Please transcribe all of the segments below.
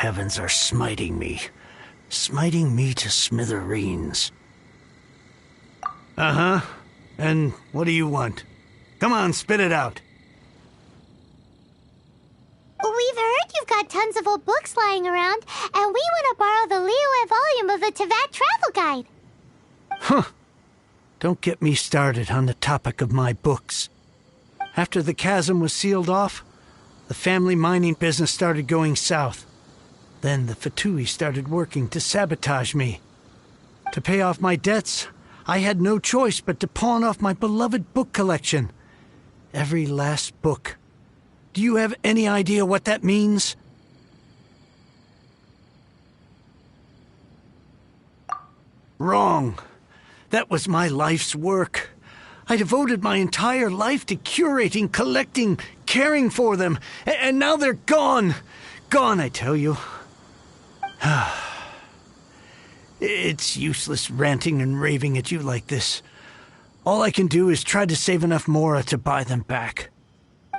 heavens are smiting me. Smiting me to smithereens. Uh-huh. And what do you want? Come on, spit it out. We've heard you've got tons of old books lying around, and we want to borrow the Liyue volume of the Teyvat Travel Guide. Huh. Don't get me started on the topic of my books. After the chasm was sealed off, the family mining business started going south. Then the Fatui started working to sabotage me. To pay off my debts, I had no choice but to pawn off my beloved book collection. Every last book. Do you have any idea what that means? Wrong. That was my life's work. I devoted my entire life to curating, collecting, caring for them, and now they're gone. Gone, I tell you. It's useless ranting and raving at you like this. All I can do is try to save enough Mora to buy them back.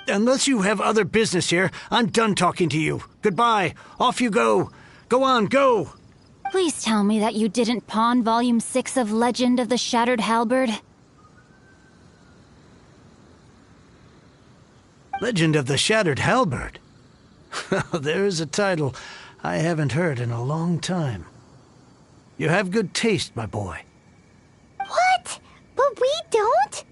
Unless you have other business here, I'm done talking to you. Goodbye. Off you go. Go on, go. Please tell me that you didn't pawn Volume 6 of Legend of the Shattered Halberd. Legend of the Shattered Halberd? There's a title I haven't heard in a long time. You have good taste, my boy. What? But we don't?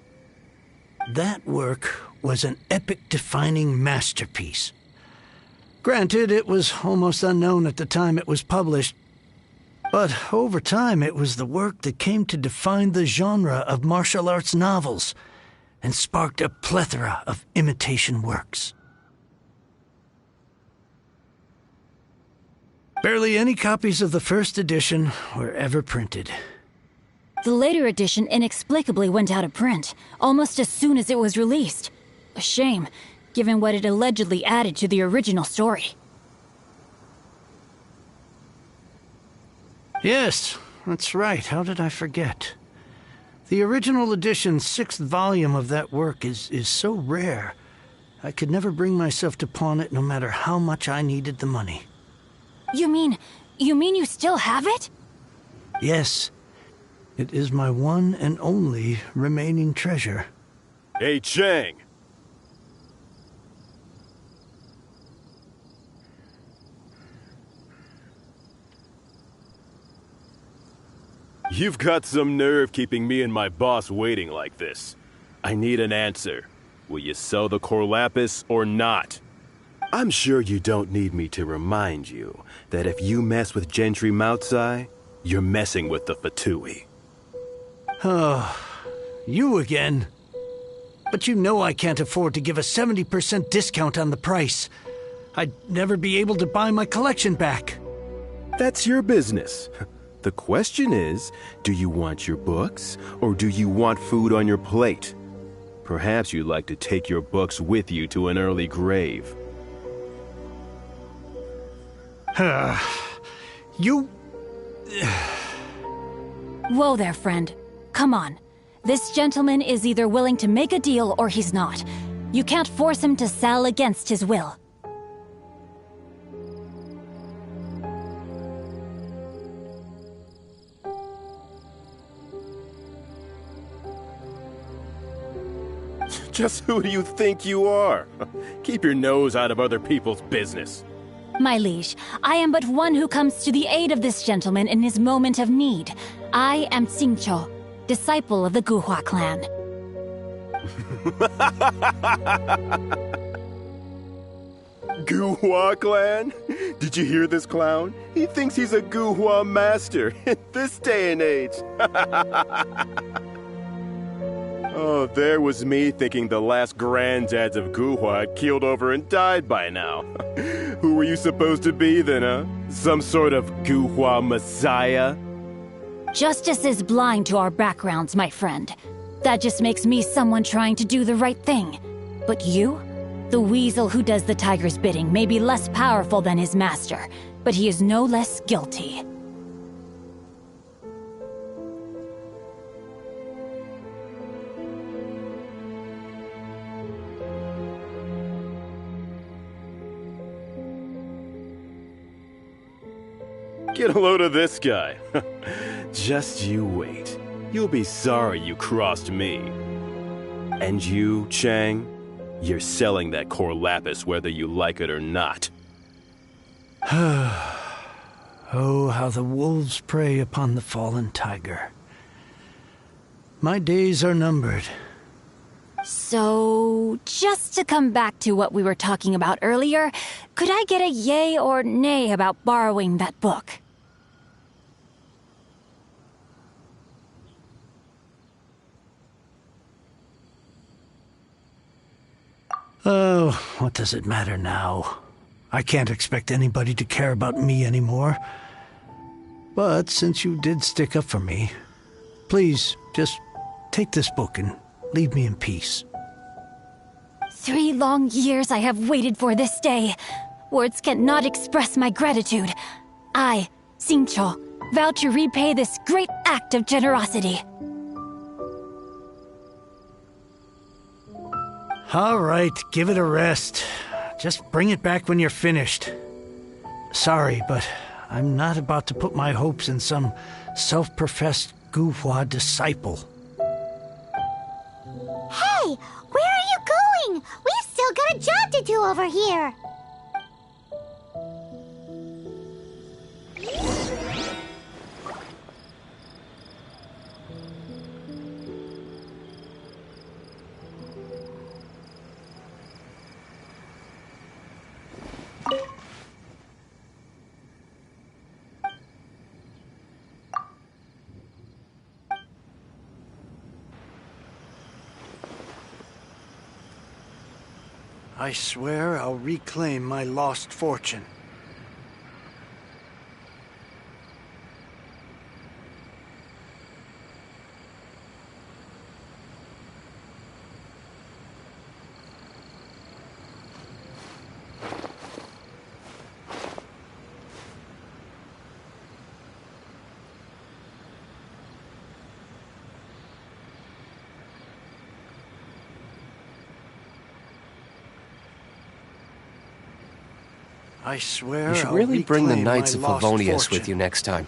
That work was an epic-defining masterpiece. Granted, it was almost unknown at the time it was published, but over time it was the work that came to define the genre of martial arts novels and sparked a plethora of imitation works. Barely any copies of the first edition were ever printed. The later edition inexplicably went out of print, almost as soon as it was released. A shame, given what it allegedly added to the original story. Yes, that's right. How did I forget? The original edition's 6th volume of that work is so rare, I could never bring myself to pawn it no matter how much I needed the money. You mean you still have it? Yes. It is my one and only remaining treasure. Hey, Chang! You've got some nerve keeping me and my boss waiting like this. I need an answer. Will you sell the core lapis or not? I'm sure you don't need me to remind you that if you mess with Gentry Moutsai, you're messing with the Fatui. Oh, you again. But you know I can't afford to give a 70% discount on the price. I'd never be able to buy my collection back. That's your business. The question is, do you want your books, or do you want food on your plate? Perhaps you'd like to take your books with you to an early grave. You... Whoa there, friend. Come on. This gentleman is either willing to make a deal or he's not. You can't force him to sell against his will. Just who do you think you are? Keep your nose out of other people's business. My liege, I am but one who comes to the aid of this gentleman in his moment of need. I am Xingqiu, disciple of the Guhua clan. Guhua clan? Did you hear this clown? He thinks he's a Guhua master in this day and age. Oh, there was me thinking the last granddads of Guhua had keeled over and died by now. Who were you supposed to be then, huh? Some sort of Guhua messiah? Justice is blind to our backgrounds, my friend. That just makes me someone trying to do the right thing. But you? The weasel who does the tiger's bidding may be less powerful than his master, but he is no less guilty. Get a load of this guy. Just you wait. You'll be sorry you crossed me. And you, Chang, you're selling that core lapis whether you like it or not. Oh, how the wolves prey upon the fallen tiger. My days are numbered. So, just to come back to what we were talking about earlier, could I get a yay or nay about borrowing that book? Oh, what does it matter now? I can't expect anybody to care about me anymore. But since you did stick up for me, please, just take this book and leave me in peace. 3 long years I have waited for this day. Words cannot express my gratitude. I, Xingqiu, vow to repay this great act of generosity. All right, give it a rest. Just bring it back when you're finished. Sorry, but I'm not about to put my hopes in some self-professed Guhua disciple. Hey, where are you going? We've still got a job to do over here. I swear I'll reclaim my lost fortune. I swear You should I'll really bring the reclaim Knights my of lost Favonius fortune. with you next time.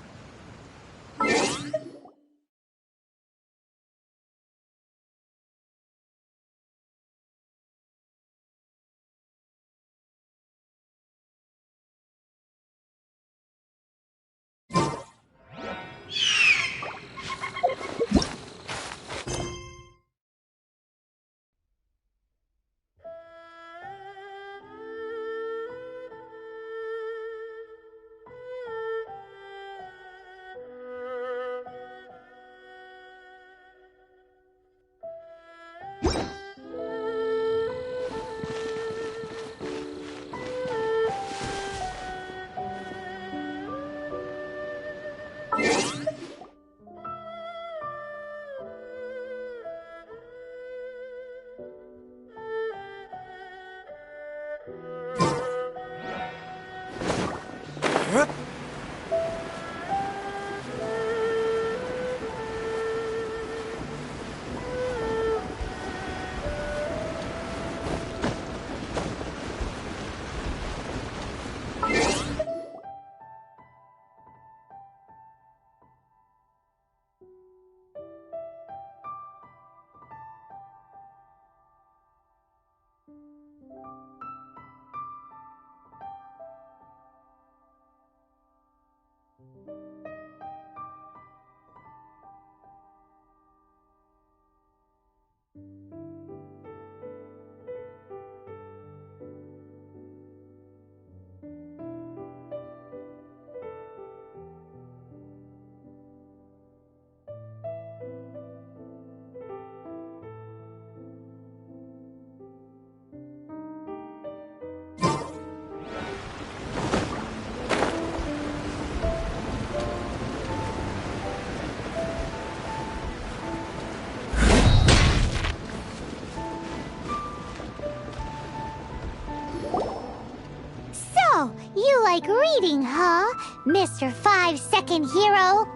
So, you like reading, huh, Mr. 5-second hero?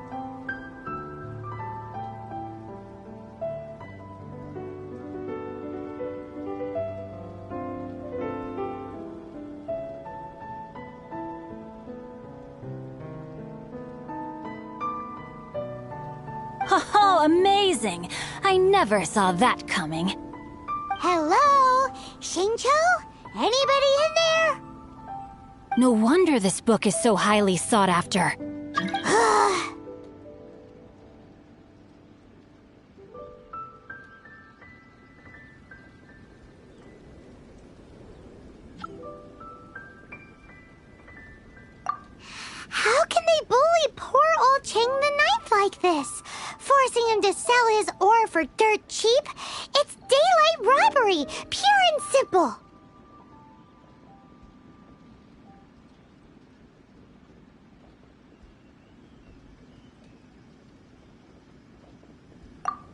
amazing! I never saw that coming. Hello? Shincho? Anybody in there? No wonder this book is so highly sought after. How can they bully poor old Chang the Ninth like this? Forcing him to sell his ore for dirt cheap? It's daylight robbery, pure and simple.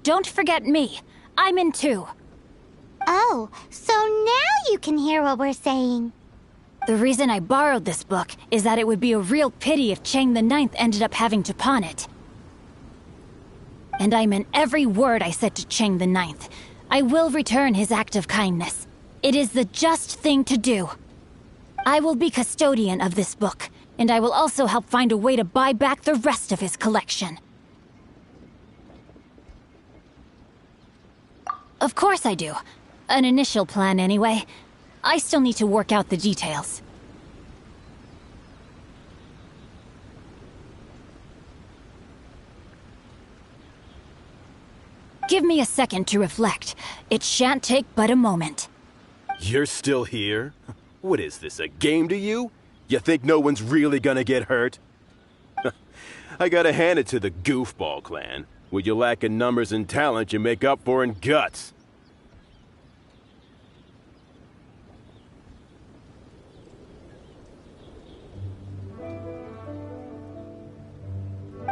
Don't forget me. I'm in too. Oh, so now you can hear what we're saying. The reason I borrowed this book is that it would be a real pity if Chang the Ninth ended up having to pawn it. And I meant every word I said to Chang the Ninth. I will return his act of kindness. It is the just thing to do. I will be custodian of this book, and I will also help find a way to buy back the rest of his collection. Of course I do. An initial plan, anyway. I still need to work out the details. Give me a second to reflect. It shan't take but a moment. You're still here? What is this, a game to you? You think no one's really gonna get hurt? I gotta hand it to the Goofball clan. What you lack in numbers and talent, you make up for in guts.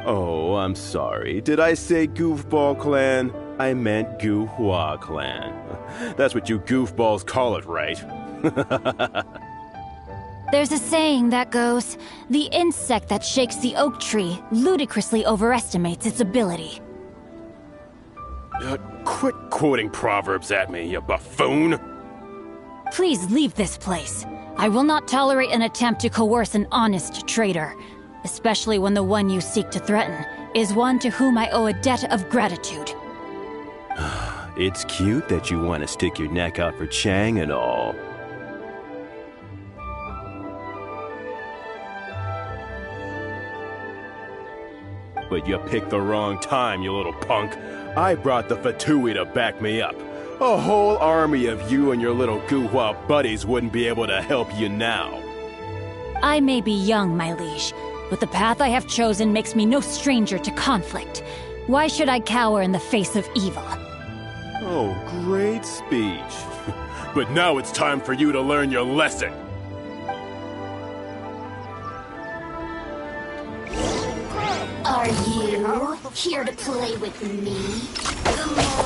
Oh, I'm sorry. Did I say Goofball clan? I meant Goohua clan. That's what you goofballs call it, right? There's a saying that goes, the insect that shakes the oak tree ludicrously overestimates its ability. Quit quoting proverbs at me, you buffoon! Please leave this place. I will not tolerate an attempt to coerce an honest trader, especially when the one you seek to threaten is one to whom I owe a debt of gratitude. It's cute that you want to stick your neck out for Chang and all. But you picked the wrong time, you little punk. I brought the Fatui to back me up. A whole army of you and your little Guhua buddies wouldn't be able to help you now. I may be young, my liege, but the path I have chosen makes me no stranger to conflict. Why should I cower in the face of evil? Oh, great speech. But now it's time for you to learn your lesson. Are you here to play with me? The more,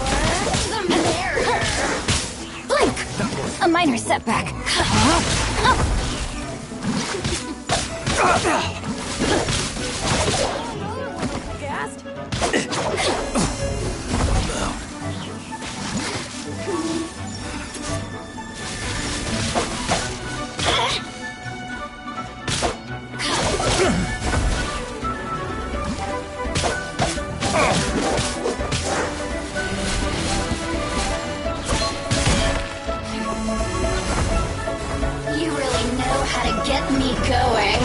the merrier. Blink! A minor setback. You really know how to get me going.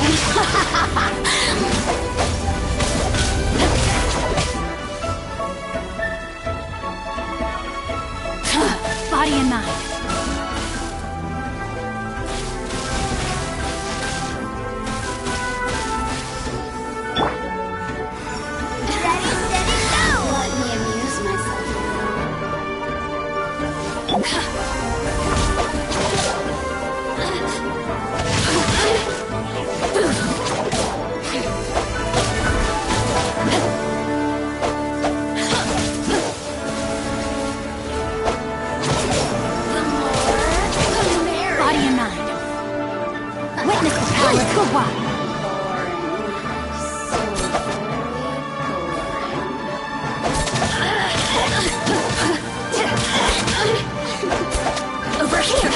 Body and mind. Let me amuse myself. Body and mind. Witness the power of Guhua. Over here.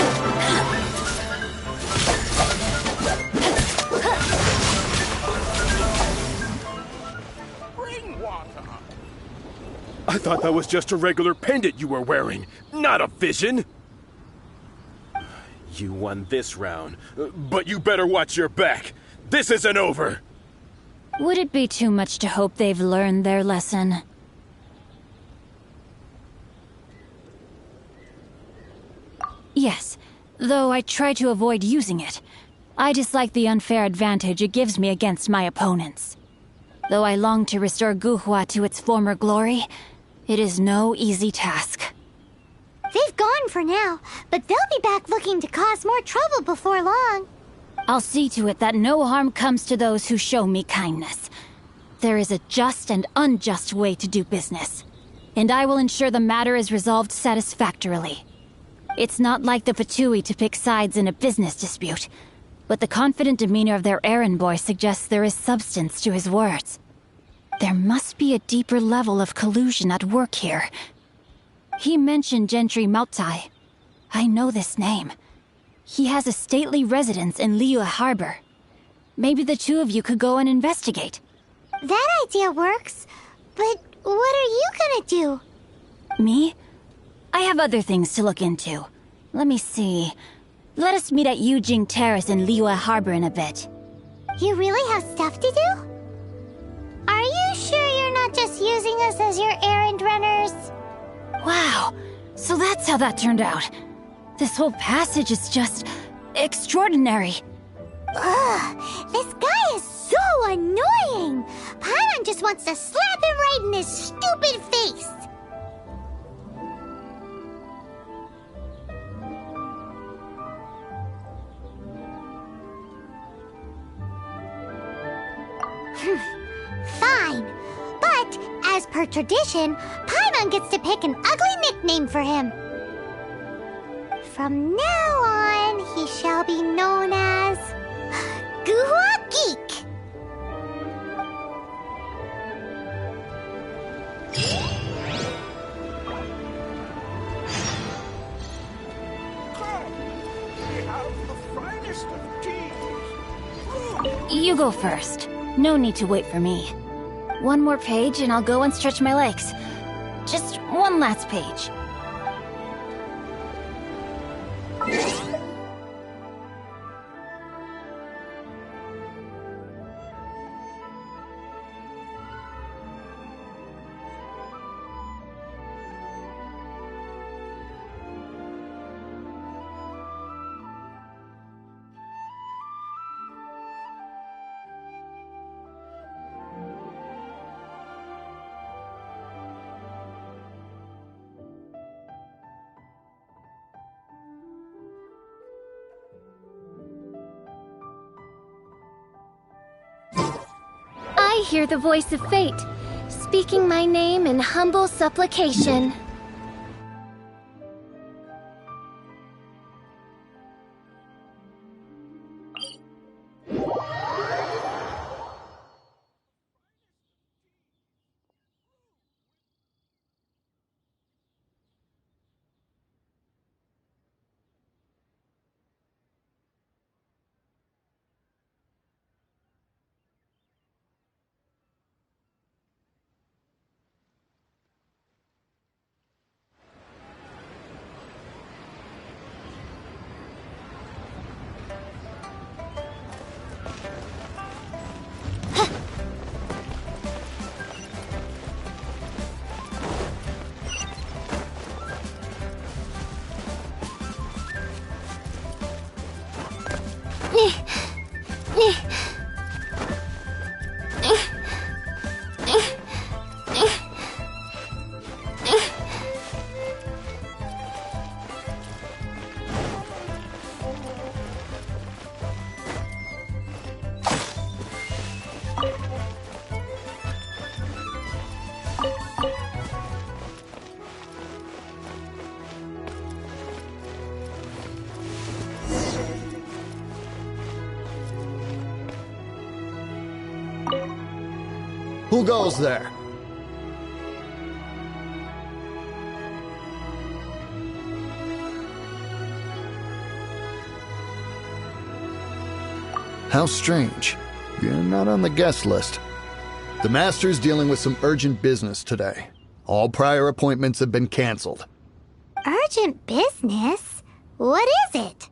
I thought that was just a regular pendant you were wearing, not a vision! You won this round, but you better watch your back! This isn't over! Would it be too much to hope they've learned their lesson? Yes, though I try to avoid using it. I dislike the unfair advantage it gives me against my opponents. Though I long to restore Guhua to its former glory, it is no easy task. They've gone for now, but they'll be back looking to cause more trouble before long. I'll see to it that no harm comes to those who show me kindness. There is a just and unjust way to do business, and I will ensure the matter is resolved satisfactorily. It's not like the Fatui to pick sides in a business dispute, but the confident demeanor of their errand boy suggests there is substance to his words. There must be a deeper level of collusion at work here. He mentioned Gentry Mautai. I know this name. He has a stately residence in Liyue Harbor. Maybe the two of you could go and investigate. That idea works, but what are you gonna do? Me? I have other things to look into. Let me see. Let us meet at Yujing Terrace in Liyue Harbor in a bit. You really have stuff to do? Are you sure you're not just using us as your errand runners? Wow, so that's how that turned out. This whole passage is just extraordinary. Ugh, this guy is so annoying! Paimon just wants to slap him right in his stupid face! Fine, but as per tradition, Paimon gets to pick an ugly nickname for him. From now on, he shall be known as Guhua Geek. We have the finest of teas. You go first. No need to wait for me. One more page and I'll go and stretch my legs. Just one last page. I hear the voice of fate, speaking my name in humble supplication. Who goes there? How strange. You're not on the guest list. The Master's dealing with some urgent business today. All prior appointments have been canceled. Urgent business? What is it?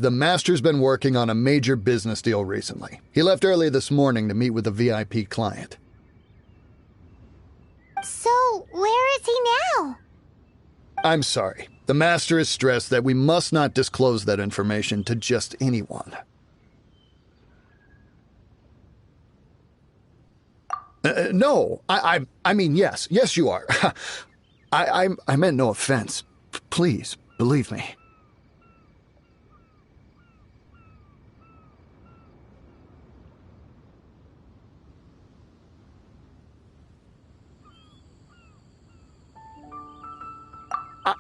The Master's been working on a major business deal recently. He left early this morning to meet with a VIP client. So, where is he now? I'm sorry. The Master has stressed that we must not disclose that information to just anyone. No, I mean, yes. Yes, you are. I meant no offense. Please, believe me.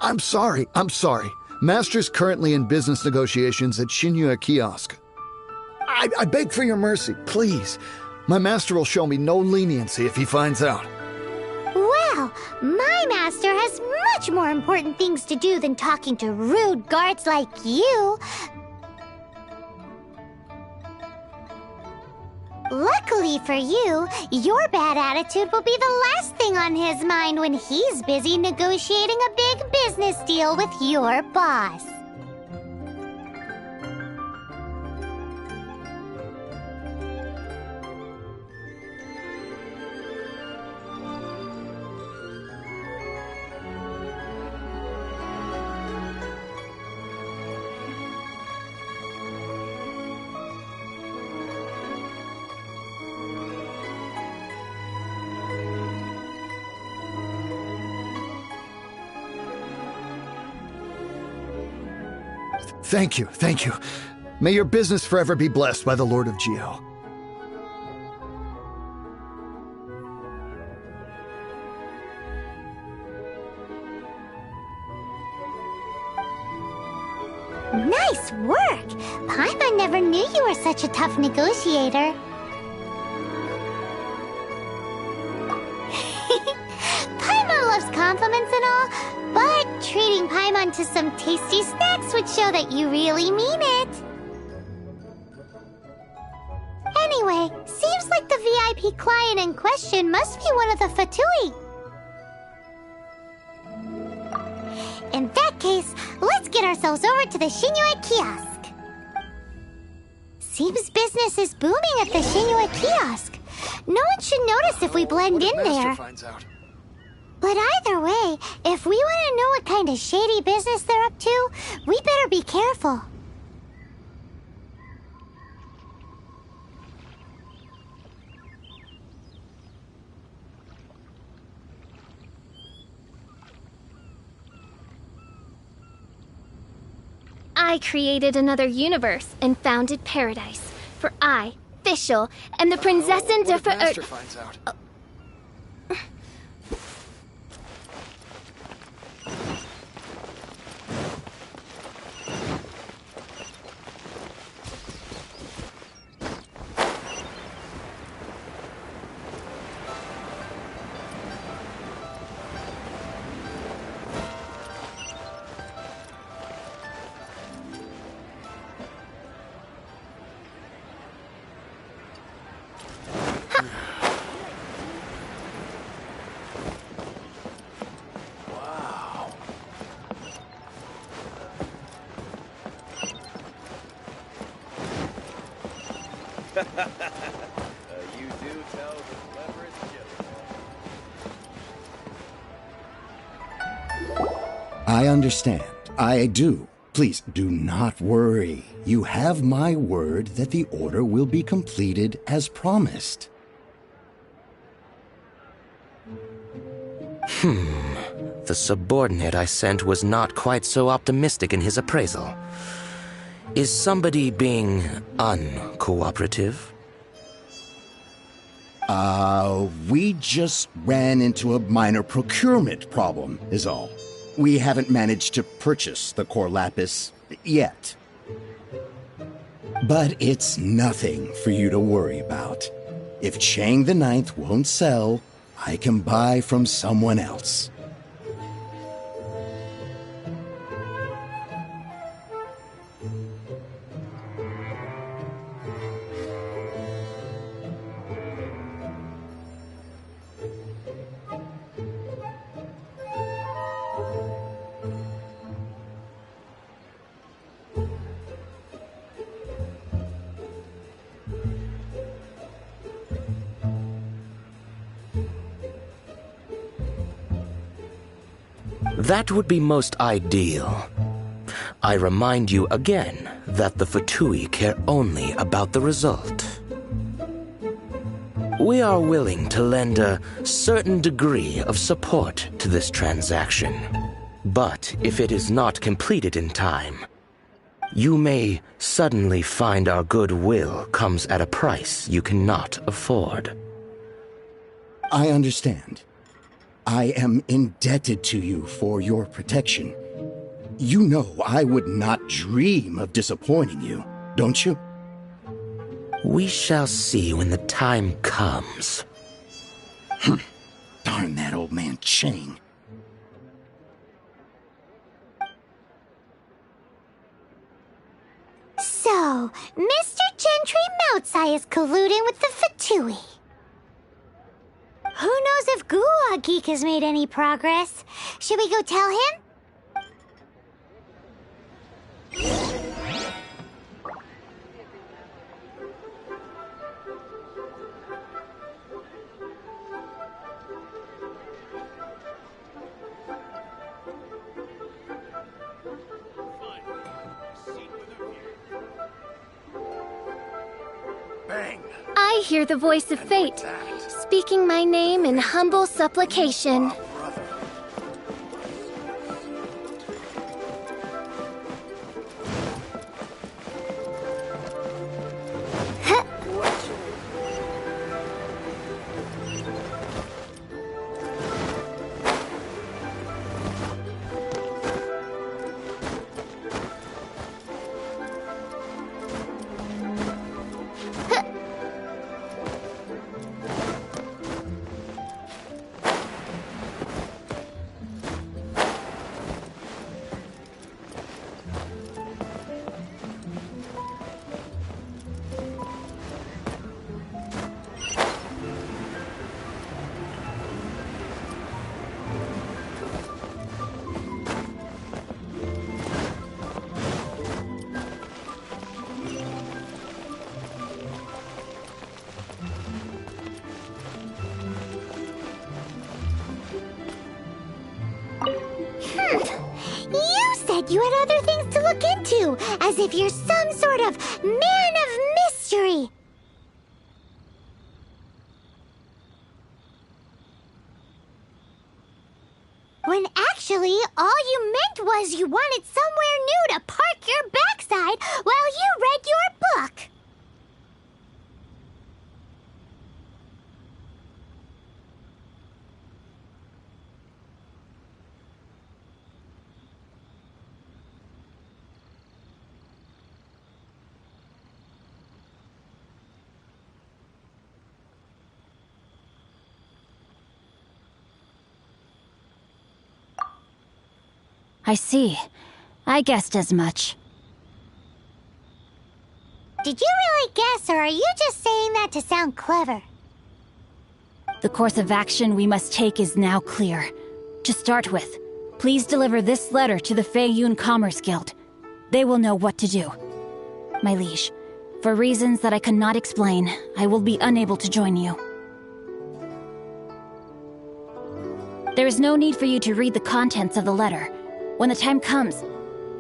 I'm sorry. Master's currently in business negotiations at Shinya Kiosk. I beg for your mercy, please. My master will show me no leniency if he finds out. Well, my master has much more important things to do than talking to rude guards like you. Luckily for you, your bad attitude will be the last thing on his mind when he's busy negotiating a big business deal with your boss. Thank you. May your business forever be blessed by the Lord of Geo. Nice work! Paimon never knew you were such a tough negotiator. Paimon loves compliments and all, but treating Paimon to some tasty snacks would show that you really mean it. Anyway, seems like the VIP client in question must be one of the Fatui. In that case, let's get ourselves over to the Shinue Kiosk. Seems business is booming at the Shinue Kiosk. No one should notice if we blend in there. But either way, if we want to know what kind of shady business they're up to, we better be careful. I created another universe and founded paradise. For I, Fischl, am the Prinzessin de... Master finds out. You do tell the cleverest joke. I understand. I do. Please do not worry. You have my word that the order will be completed as promised. The subordinate I sent was not quite so optimistic in his appraisal. Is somebody being uncooperative? We just ran into a minor procurement problem, is all. We haven't managed to purchase the core lapis yet. But it's nothing for you to worry about. If Chang the Ninth won't sell, I can buy from someone else. That would be most ideal. I remind you again that the Fatui care only about the result. We are willing to lend a certain degree of support to this transaction. But if it is not completed in time, you may suddenly find our goodwill comes at a price you cannot afford. I understand. I am indebted to you for your protection. You know I would not dream of disappointing you, don't you? We shall see when the time comes. Darn that old man Chang. So, Mr. Gentry Moutsai is colluding with the Fatui. Who knows if Gulag Geek has made any progress? Should we go tell him? I hear the voice of fate, speaking my name in humble supplication. You said you had other things to look into, as if you're some sort of man of mystery. When actually, all you meant was you wanted somewhere new to park your backside while you read your book. I see. I guessed as much. Did you really guess, or are you just saying that to sound clever? The course of action we must take is now clear. To start with, please deliver this letter to the Feiyun Commerce Guild. They will know what to do. My liege, for reasons that I cannot explain, I will be unable to join you. There is no need for you to read the contents of the letter. When the time comes...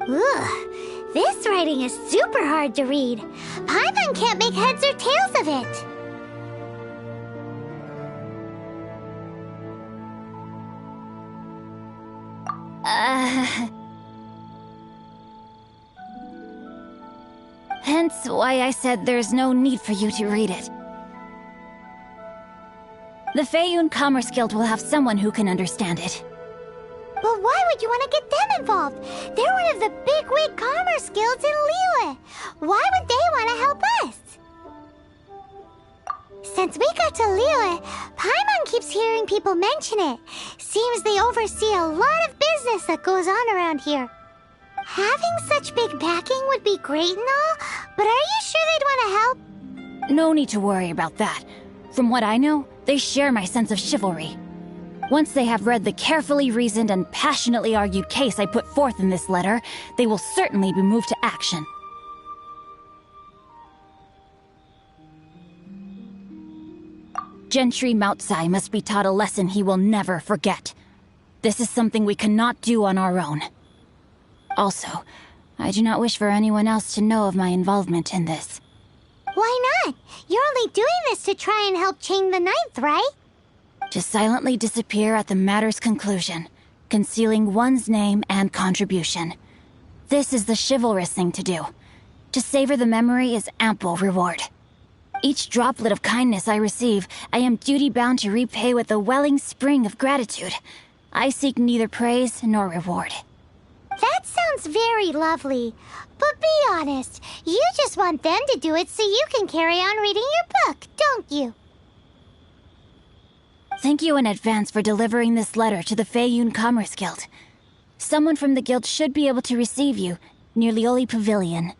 Ugh, this writing is super hard to read. Paimon can't make heads or tails of it. Hence why I said there's no need for you to read it. The Feiyun Commerce Guild will have someone who can understand it. But why would you want to get them involved? They're one of the bigwig commerce guilds in Liyue. Why would they want to help us? Since we got to Liyue, Paimon keeps hearing people mention it. Seems they oversee a lot of business that goes on around here. Having such big backing would be great and all, but are you sure they'd want to help? No need to worry about that. From what I know, they share my sense of chivalry. Once they have read the carefully reasoned and passionately argued case I put forth in this letter, they will certainly be moved to action. Gentry Moutsai must be taught a lesson he will never forget. This is something we cannot do on our own. Also, I do not wish for anyone else to know of my involvement in this. Why not? You're only doing this to try and help Chain the Ninth, right? To silently disappear at the matter's conclusion, concealing one's name and contribution. This is the chivalrous thing to do. To savor the memory is ample reward. Each droplet of kindness I receive, I am duty-bound to repay with a welling spring of gratitude. I seek neither praise nor reward. That sounds very lovely. But be honest, you just want them to do it so you can carry on reading your book, don't you? Thank you in advance for delivering this letter to the Feiyun Commerce Guild. Someone from the guild should be able to receive you near Lioli Pavilion.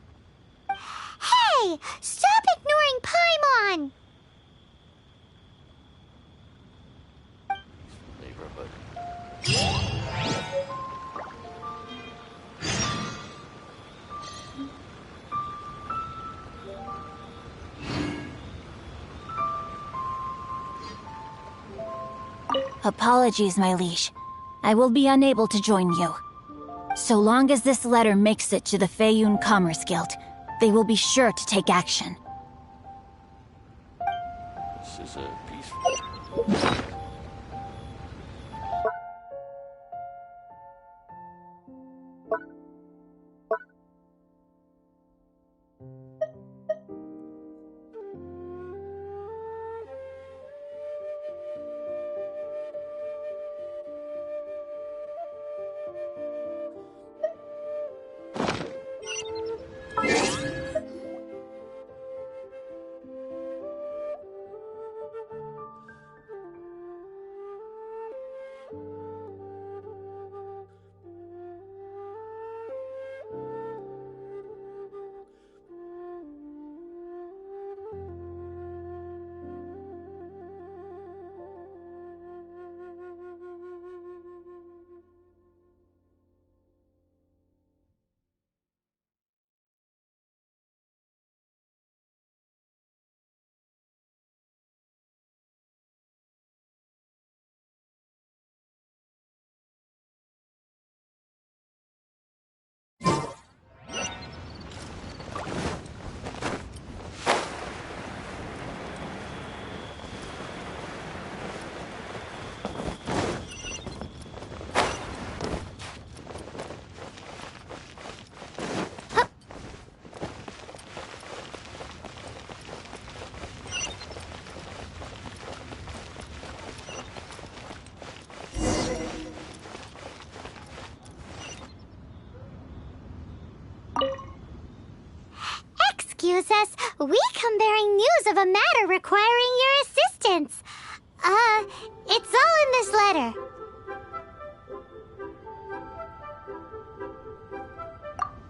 Hey! Stop ignoring Paimon! Apologies, my liege. I will be unable to join you. So long as this letter makes it to the Feiyun Commerce Guild, they will be sure to take action. This is a peaceful... Excuse us, we come bearing news of a matter requiring your assistance. It's all in this letter.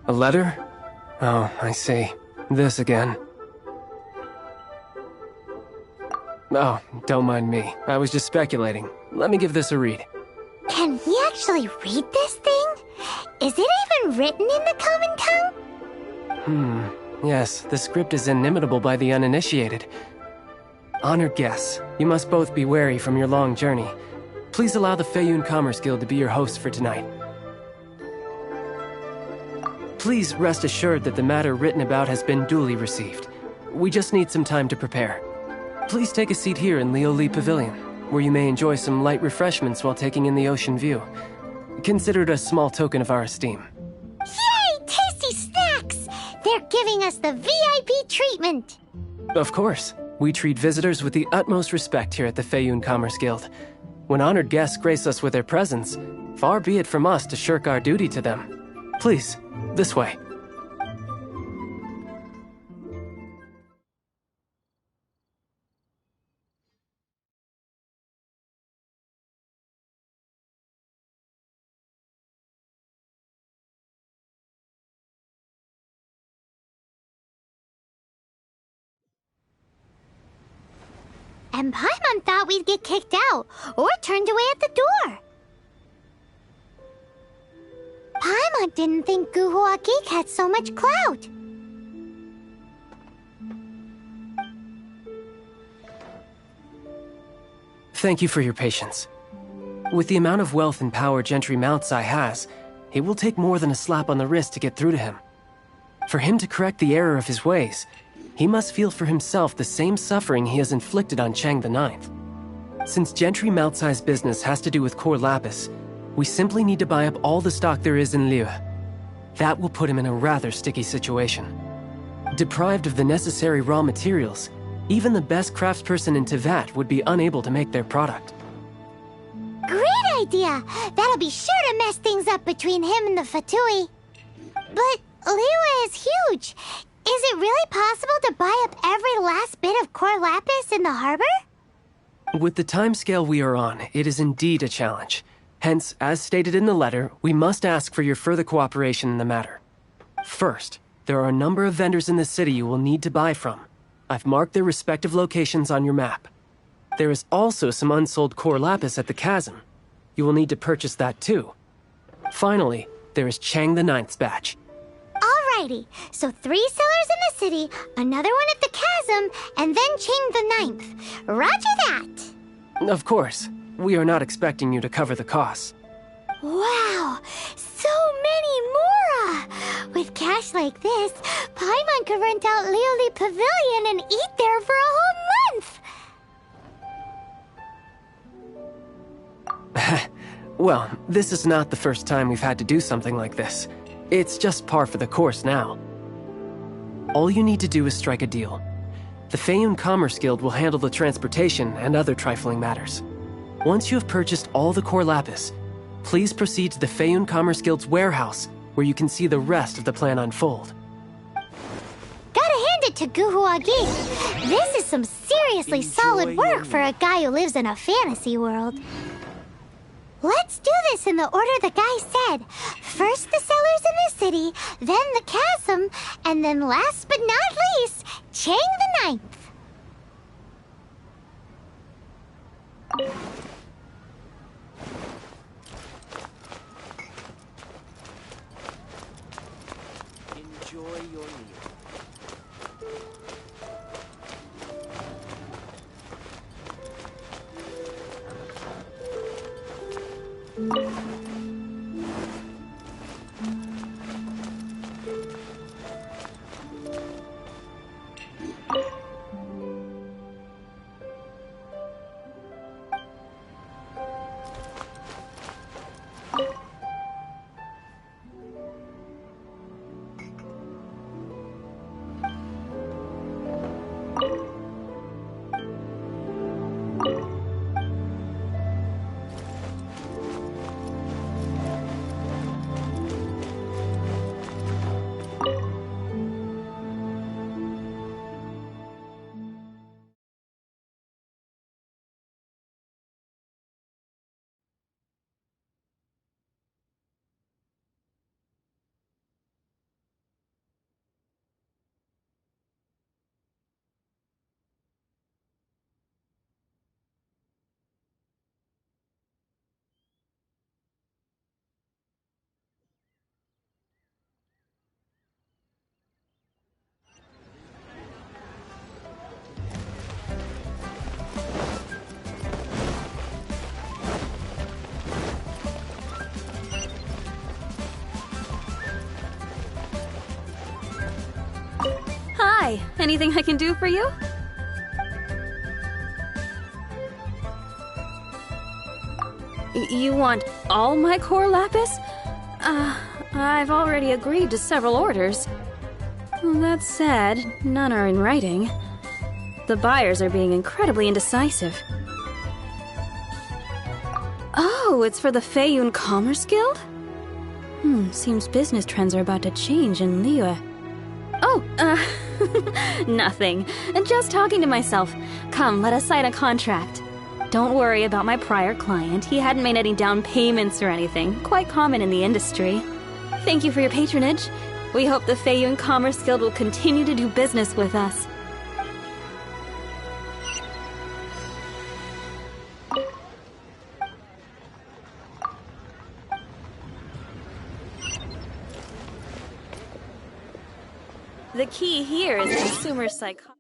A letter? Oh, I see. This again. Oh, don't mind me. I was just speculating. Let me give this a read. Can we actually read this thing? Is it even written in the common tongue? Yes, the script is inimitable by the uninitiated. Honored guests, you must both be wary from your long journey. Please allow the Feiyun Commerce Guild to be your host for tonight. Please rest assured that the matter written about has been duly received. We just need some time to prepare. Please take a seat here in Lioli Pavilion, where you may enjoy some light refreshments while taking in the ocean view. Consider it a small token of our esteem. Yay! Tasty snacks! They're giving us the VIP treatment! Of course. We treat visitors with the utmost respect here at the Feiyun Commerce Guild. When honored guests grace us with their presence, far be it from us to shirk our duty to them. Please, this way. And Paimon thought we'd get kicked out, or turned away at the door. Paimon didn't think Guhua Geek had so much clout. Thank you for your patience. With the amount of wealth and power Gentry Moutsai has, it will take more than a slap on the wrist to get through to him. For him to correct the error of his ways, he must feel for himself the same suffering he has inflicted on Chang the Ninth. Since Gentry Moutsai's business has to do with core lapis, we simply need to buy up all the stock there is in Liyue. That will put him in a rather sticky situation. Deprived of the necessary raw materials, even the best craftsperson in Tevat would be unable to make their product. Great idea! That'll be sure to mess things up between him and the Fatui. But Liyue is huge. Is it really possible to buy up every last bit of core lapis in the harbor? With the timescale we are on, it is indeed a challenge. Hence, as stated in the letter, we must ask for your further cooperation in the matter. First, there are a number of vendors in the city you will need to buy from. I've marked their respective locations on your map. There is also some unsold core lapis at the chasm. You will need to purchase that too. Finally, there is Chang the Ninth's batch. Alrighty, so 3 sellers in the city, another one at the chasm, and then Chang the Ninth. Roger that! Of course, we are not expecting you to cover the costs. Wow, so many more! With cash like this, Paimon could rent out Lioli Pavilion and eat there for a whole month! Well, this is not the first time we've had to do something like this. It's just par for the course now. All you need to do is strike a deal. The Feiyun Commerce Guild will handle the transportation and other trifling matters. Once you have purchased all the core lapis, please proceed to the Feiyun Commerce Guild's warehouse, where you can see the rest of the plan unfold. Gotta hand it to Guhuagi. This is some seriously solid work for a guy who lives in a fantasy world. Let's do this in the order the guy said. First the sellers in the city, then the chasm, and then last but not least, Chang the Ninth. Enjoy your meal. Hi, anything I can do for you? You want all my core lapis? I've already agreed to several orders. That said, none are in writing. The buyers are being incredibly indecisive. Oh, it's for the Feiyun Commerce Guild? Seems business trends are about to change in Liyue. Oh, nothing. Just talking to myself. Come, let us sign a contract. Don't worry about my prior client. He hadn't made any down payments or anything. Quite common in the industry. Thank you for your patronage. We hope the Feiyun Commerce Guild will continue to do business with us. The key here is consumer psychology.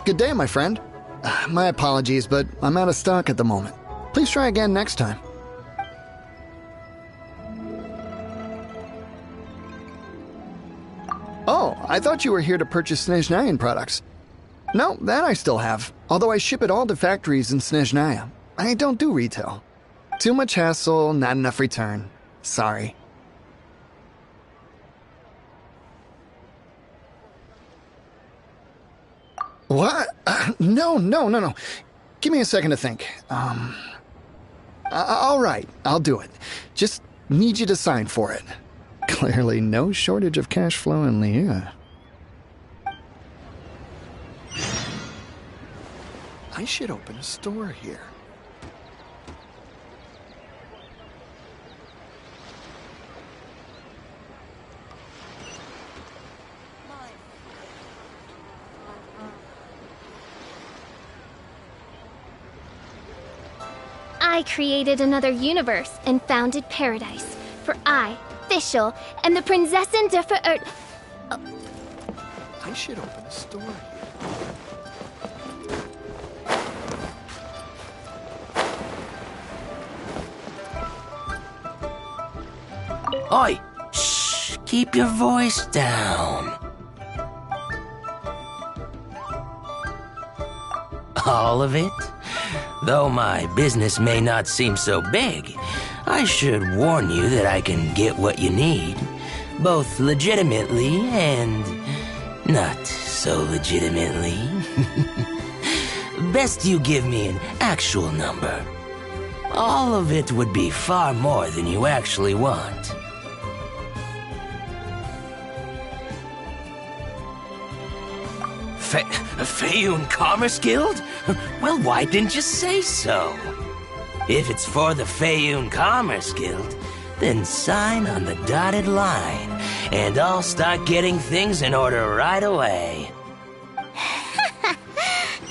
Good day, my friend. My apologies, but I'm out of stock at the moment. Please try again next time. Oh, I thought you were here to purchase Snezhnayan products. No, that I still have, although I ship it all to factories in Snezhnaya. I don't do retail. Too much hassle, not enough return. Sorry. What? No. Give me a second to think. All right, I'll do it. Just need you to sign for it. Clearly no shortage of cash flow in Liyue. I should open a store here. I created another universe and founded paradise. For I, Fischl, am the Prinzessin der Verirrten. I should open a store here. Oi! Shh! Keep your voice down. All of it? Though my business may not seem so big, I should warn you that I can get what you need, both legitimately and not so legitimately. Best you give me an actual number. All of it would be far more than you actually want. Faerun Commerce Guild? Well, why didn't you say so? If it's for the Faerun Commerce Guild, then sign on the dotted line, and I'll start getting things in order right away.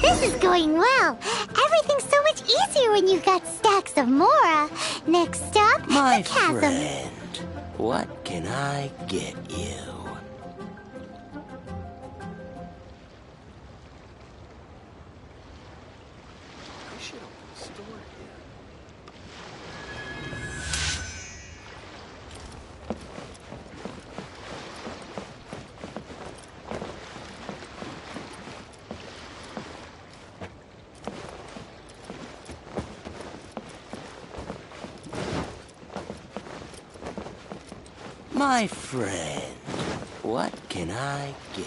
This is going well. Everything's so much easier when you've got stacks of Mora. Next stop, My the chasm. friend, what can I get you? My friend, what can I get you?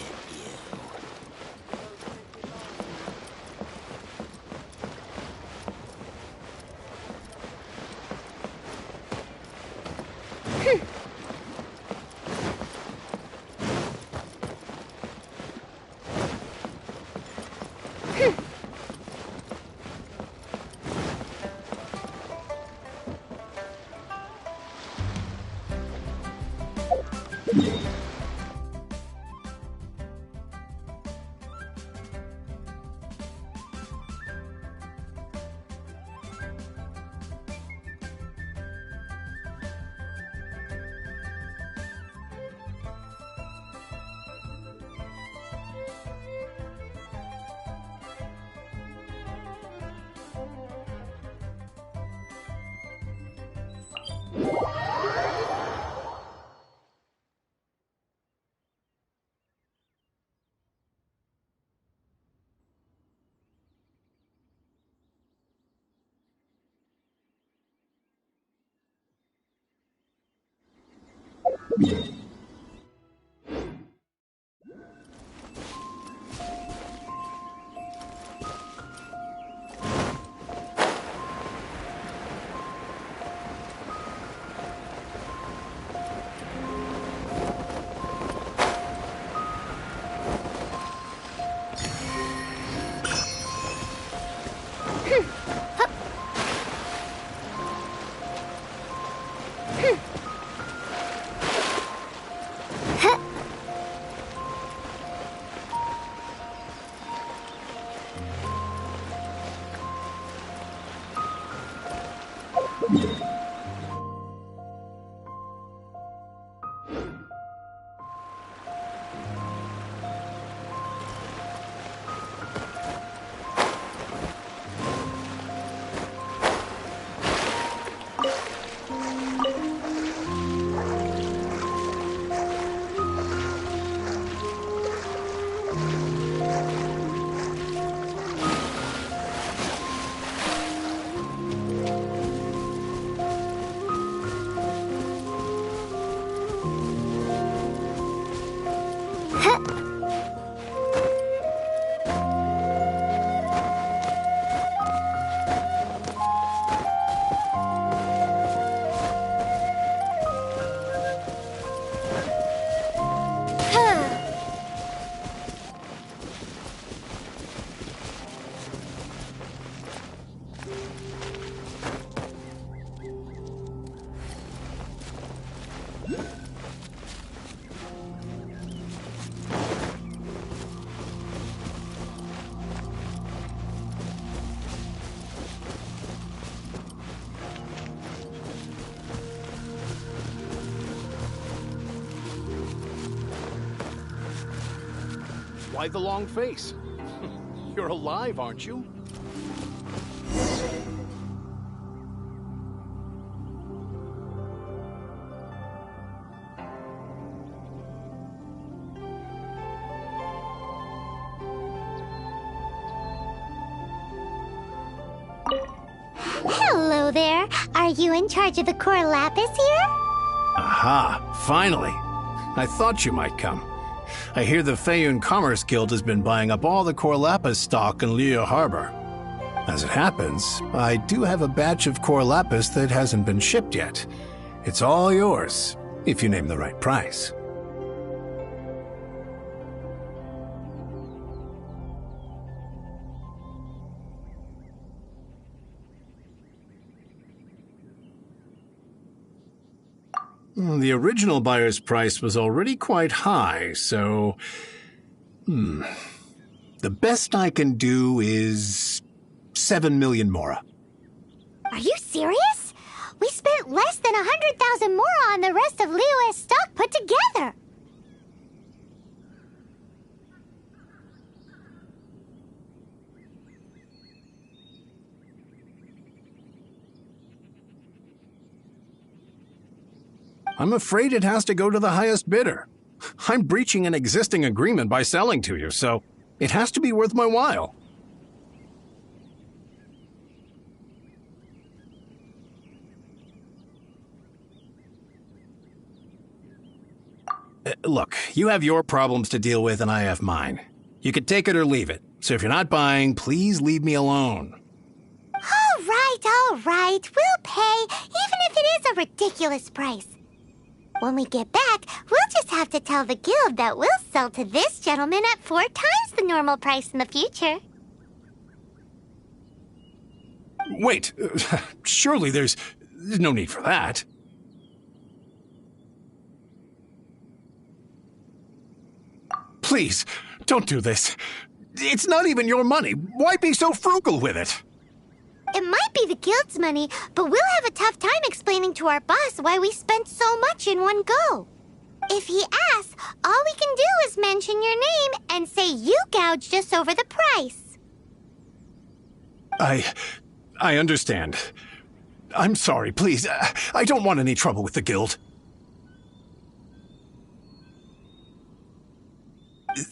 Why the long face? You're alive, aren't you? Hello there. Are you in charge of the core lapis here? Aha, finally. I thought you might come. I hear the Feiyun Commerce Guild has been buying up all the core lapis stock in Liyue Harbor. As it happens, I do have a batch of core lapis that hasn't been shipped yet. It's all yours, if you name the right price. The original buyer's price was already quite high, so... The best I can do is 7 million mora. Are you serious? We spent less than 100,000 mora on the rest of Liyue's stock put together. I'm afraid it has to go to the highest bidder. I'm breaching an existing agreement by selling to you, so it has to be worth my while. Look, you have your problems to deal with and I have mine. You can take it or leave it. So if you're not buying, please leave me alone. All right. We'll pay, even if it is a ridiculous price. When we get back, we'll just have to tell the guild that we'll sell to this gentleman at 4 times the normal price in the future. Wait, surely there's no need for that. Please, don't do this. It's not even your money. Why be so frugal with it? It might be the guild's money, but we'll have a tough time explaining to our boss why we spent so much in one go. If he asks, all we can do is mention your name and say you gouged us over the price. I understand. I'm sorry, please. I don't want any trouble with the guild.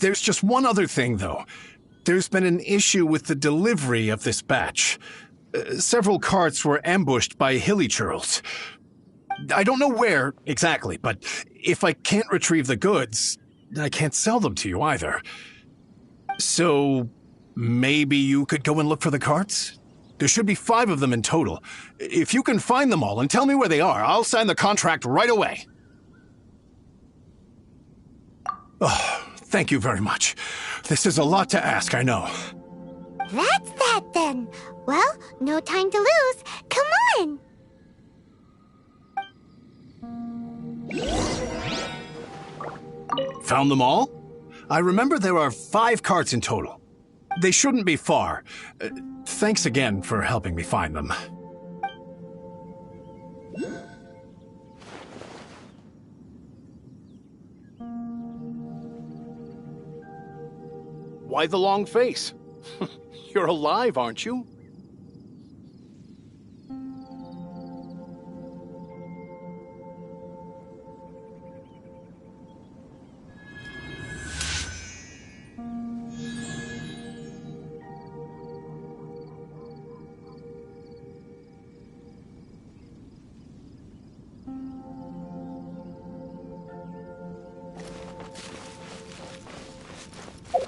There's just one other thing, though. There's been an issue with the delivery of this batch. Several carts were ambushed by hilly churls. I don't know where exactly, but if I can't retrieve the goods, I can't sell them to you either. So maybe you could go and look for the carts? There should be 5 of them in total. If you can find them all and tell me where they are, I'll sign the contract right away. Oh, thank you very much. This is a lot to ask, I know. That's that then. Well, no time to lose. Come on! Found them all? I remember there are 5 carts in total. They shouldn't be far. Thanks again for helping me find them. Why the long face? You're alive, aren't you?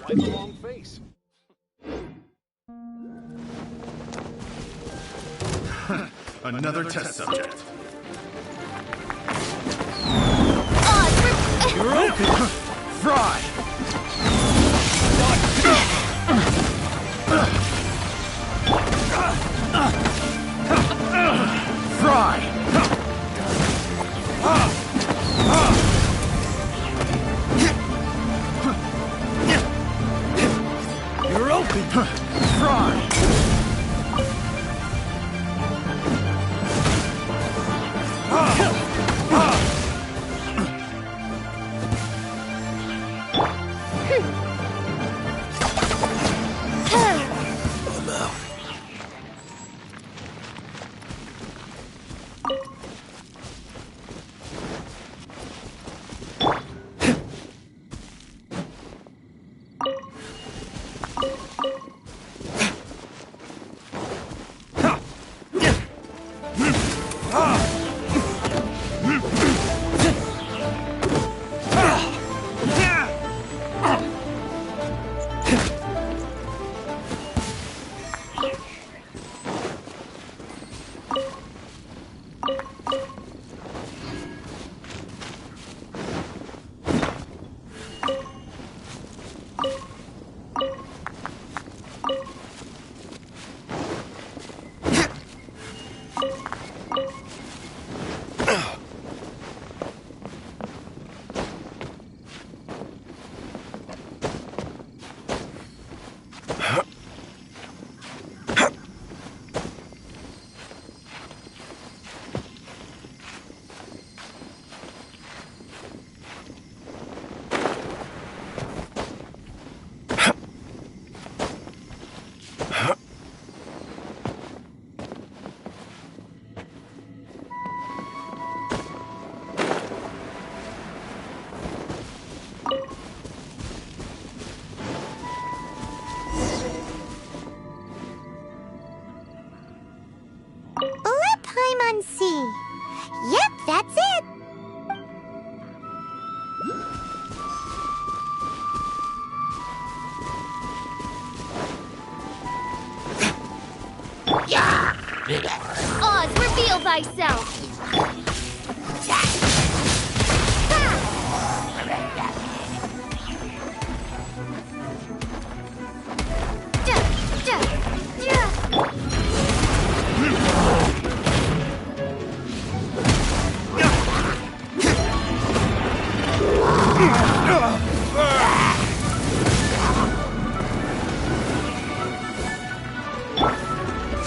Why the long face? Another test subject. You're open! Fry! Fry! You're open! Fry! Leipheim on sea. Yep, that's it. Oz, reveal thyself!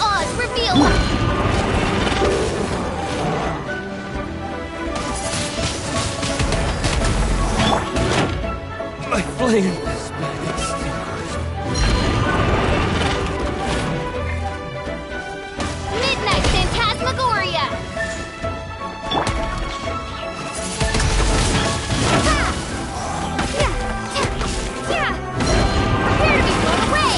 Oz, reveal! My flame! Midnight Phantasmagoria! Prepare to be blown away!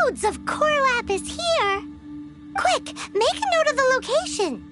loads of core lapis here. Quick, make a note of the location.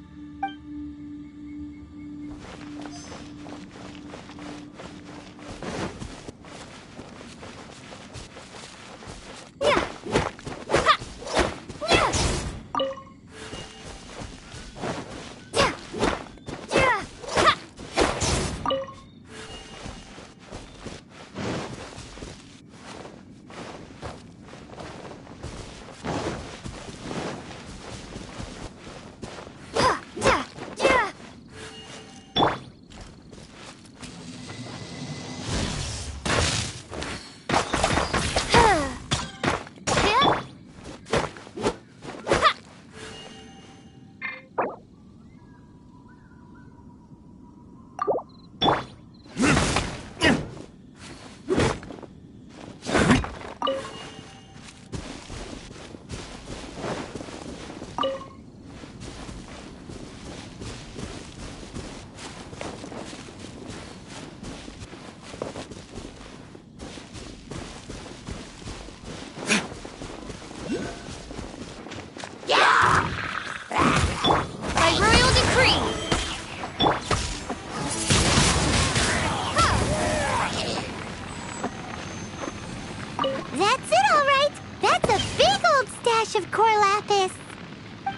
Of core lapis.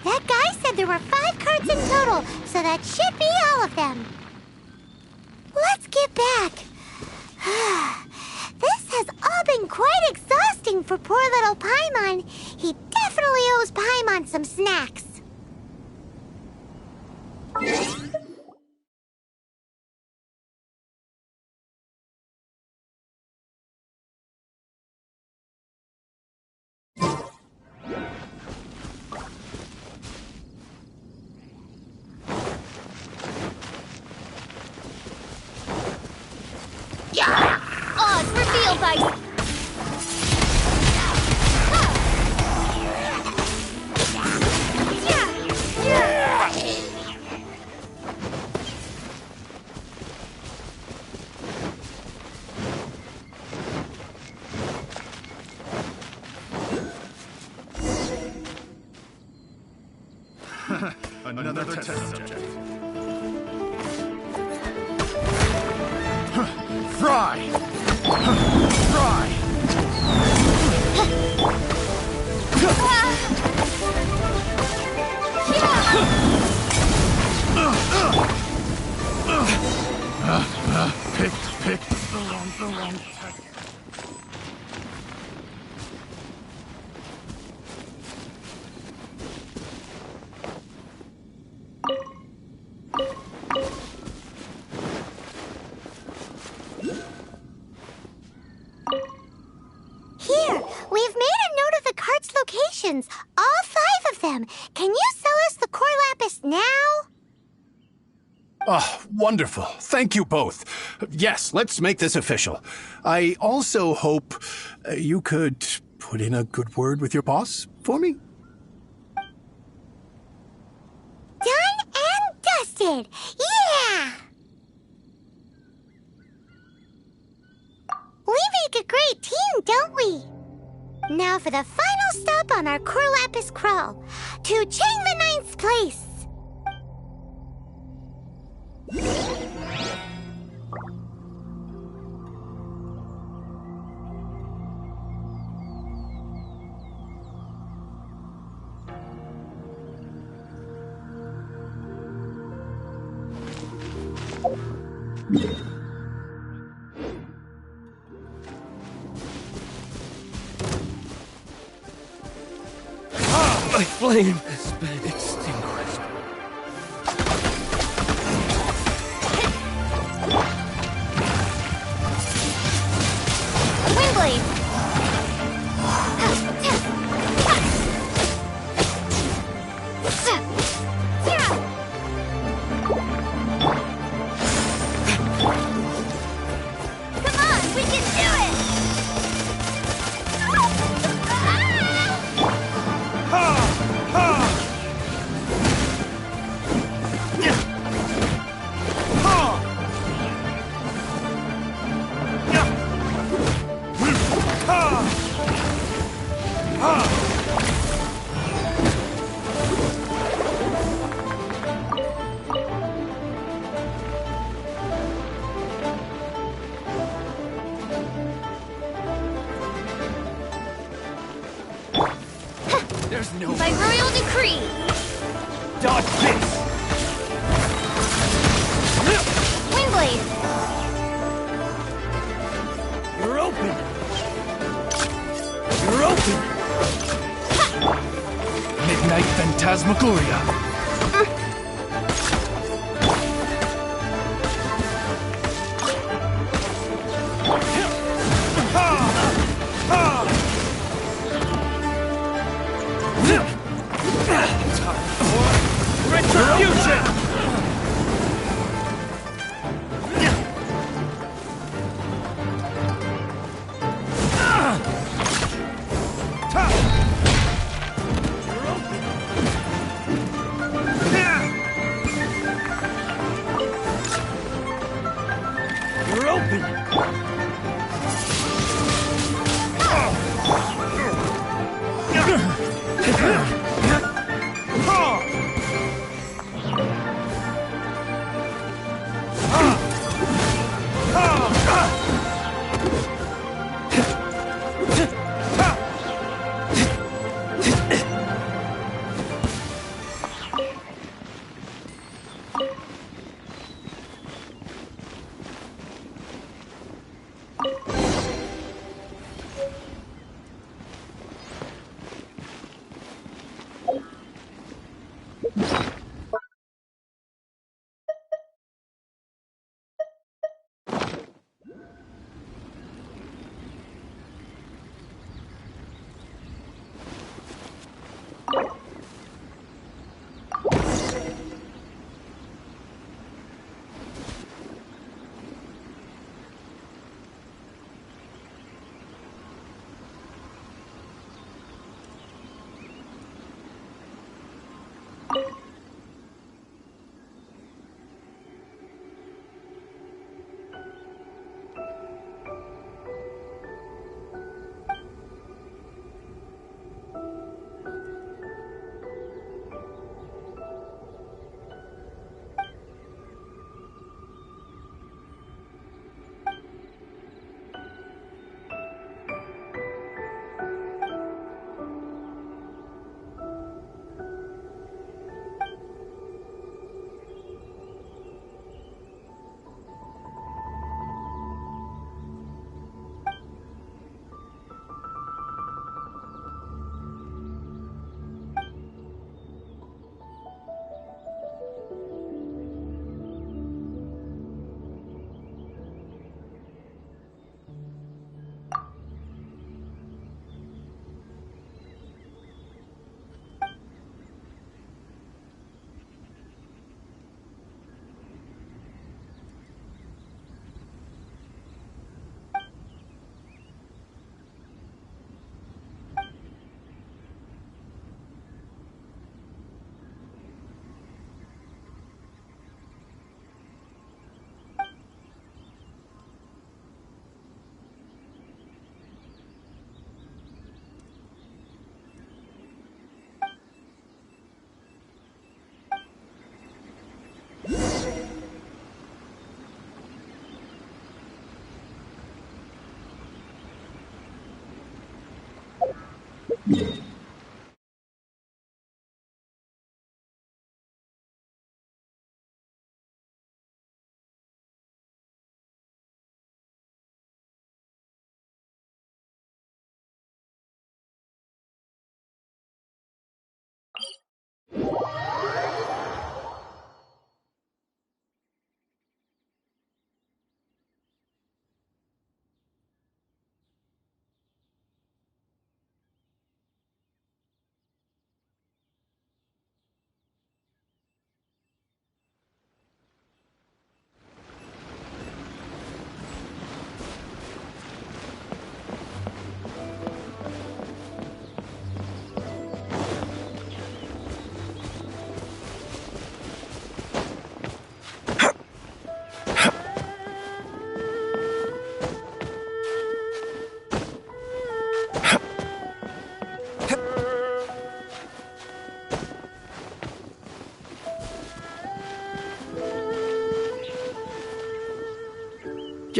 That guy said there were 5 carts in total, so that should be all of them. Let's get back. This has all been quite exhausting for poor little Paimon. He definitely owes Paimon some snacks. Odds for field fight. Another test subject. Fry! Fry! Pick the wrong tech. All 5 of them. Can you sell us the core lapis now? Oh, wonderful. Thank you both. Yes, let's make this official. I also hope you could put in a good word with your boss for me. Done and dusted. Yeah! We make a great team, don't we? Now for the final stop on our core lapis crawl, to Chang the Ninth's place. My flame has been extinguished. Windblade! Come on, we can do it! There's no By royal decree. dodge this. Windblade. You're open. You're open. Midnight Phantasmagoria. Retribution!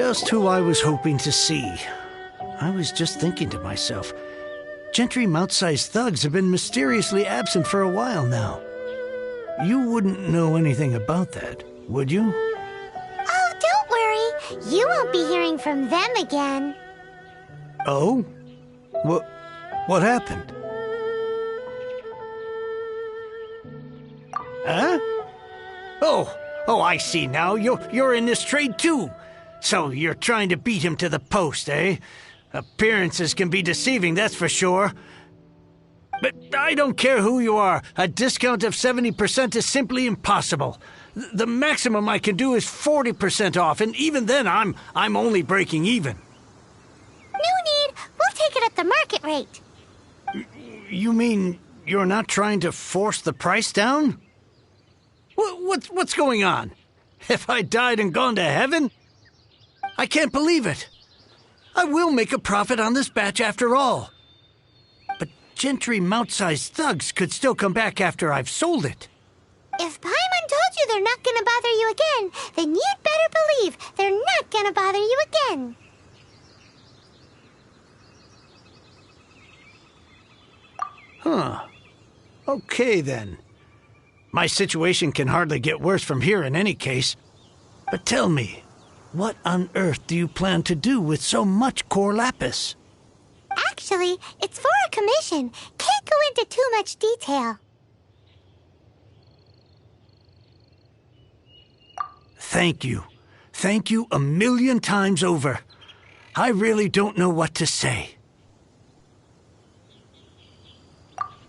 Just who I was hoping to see. I was just thinking to myself, Gentry mouth-sized thugs have been mysteriously absent for a while now. You wouldn't know anything about that, would you? Oh, don't worry. You won't be hearing from them again. Oh? What happened? Huh? Oh, I see now. You're in this trade too. So you're trying to beat him to the post, eh? Appearances can be deceiving, that's for sure. But I don't care who you are. A discount of 70% is simply impossible. The maximum I can do is 40% off, and even then I'm only breaking even. No need. We'll take it at the market rate. You mean you're not trying to force the price down? What's going on? Have I died and gone to heaven? I can't believe it. I will make a profit on this batch after all. But Gentry mouth-sized thugs could still come back after I've sold it. If Paimon told you they're not gonna bother you again, then you'd better believe they're not gonna bother you again. Huh. Okay, then. My situation can hardly get worse from here in any case. But tell me, what on earth do you plan to do with so much core lapis? Actually, it's for a commission. Can't go into too much detail. Thank you. Thank you a million times over. I really don't know what to say.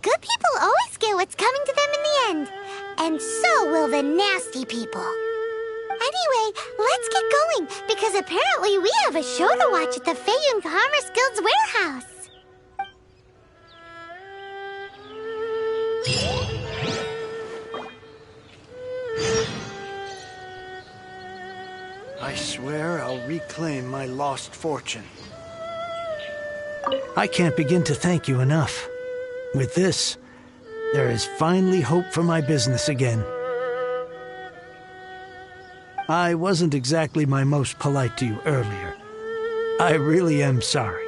Good people always get what's coming to them in the end. And so will the nasty people. Anyway, let's get going, because apparently we have a show to watch at the Fayun Commerce Guild's warehouse. I swear I'll reclaim my lost fortune. I can't begin to thank you enough. With this, there is finally hope for my business again. I wasn't exactly my most polite to you earlier. I really am sorry.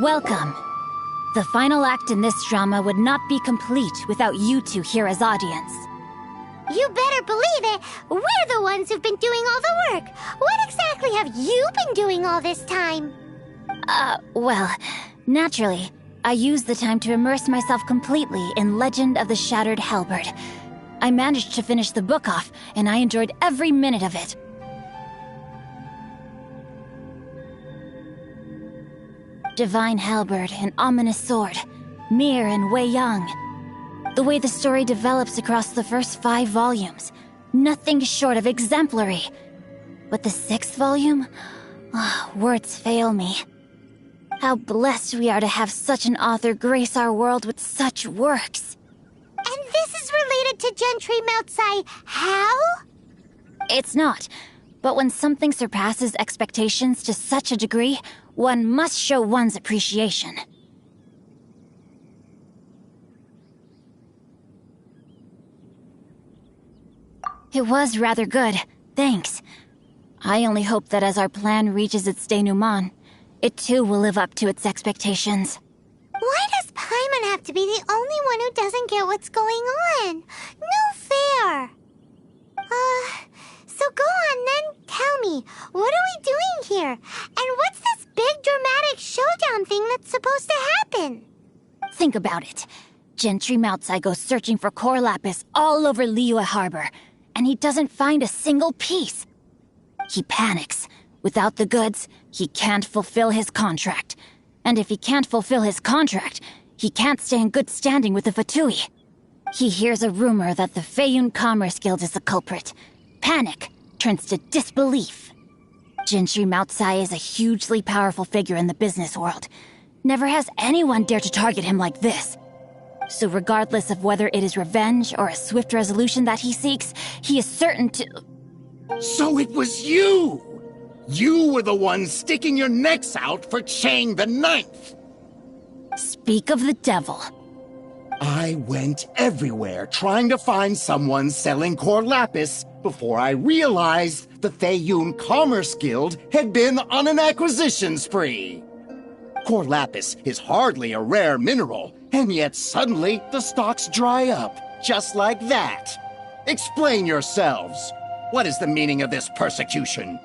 Welcome. The final act in this drama would not be complete without you two here as audience. You better believe it. We're the ones who've been doing all the work. What exactly have you been doing all this time? Well, naturally, I used the time to immerse myself completely in Legend of the Shattered Halberd. I managed to finish the book off, and I enjoyed every minute of it. divine halberd, an ominous sword, Mir and Wei Yang. The way the story develops across the first 5 volumes, nothing short of exemplary. But the 6th volume? Words fail me. How blessed we are to have such an author grace our world with such works. And this is related to Gentry Moutsai. How? It's not. But when something surpasses expectations to such a degree, one must show one's appreciation. It was rather good, thanks. I only hope that as our plan reaches its denouement, it too will live up to its expectations. Why does Paimon have to be the only one who doesn't get what's going on? No fair. So go on then, tell me, what are we doing here? And what's this big dramatic showdown thing that's supposed to happen? Think about it. Gentry Moutsai goes searching for core lapis all over Liyue Harbor, and he doesn't find a single piece. He panics. Without the goods, he can't fulfill his contract. And if he can't fulfill his contract, he can't stay in good standing with the Fatui. He hears a rumor that the Feiyun Commerce Guild is the culprit. Panic turns to disbelief. Gentry Moutsai is a hugely powerful figure in the business world. Never has anyone dared to target him like this. So regardless of whether it is revenge or a swift resolution that he seeks, he is certain to... So it was you! You were the one sticking your necks out for Chang the Ninth! Speak of the devil. I went everywhere trying to find someone selling core lapis before I realized the Feiyun Commerce Guild had been on an acquisition spree. Core lapis is hardly a rare mineral, and yet suddenly the stocks dry up, just like that. Explain yourselves. What is the meaning of this persecution?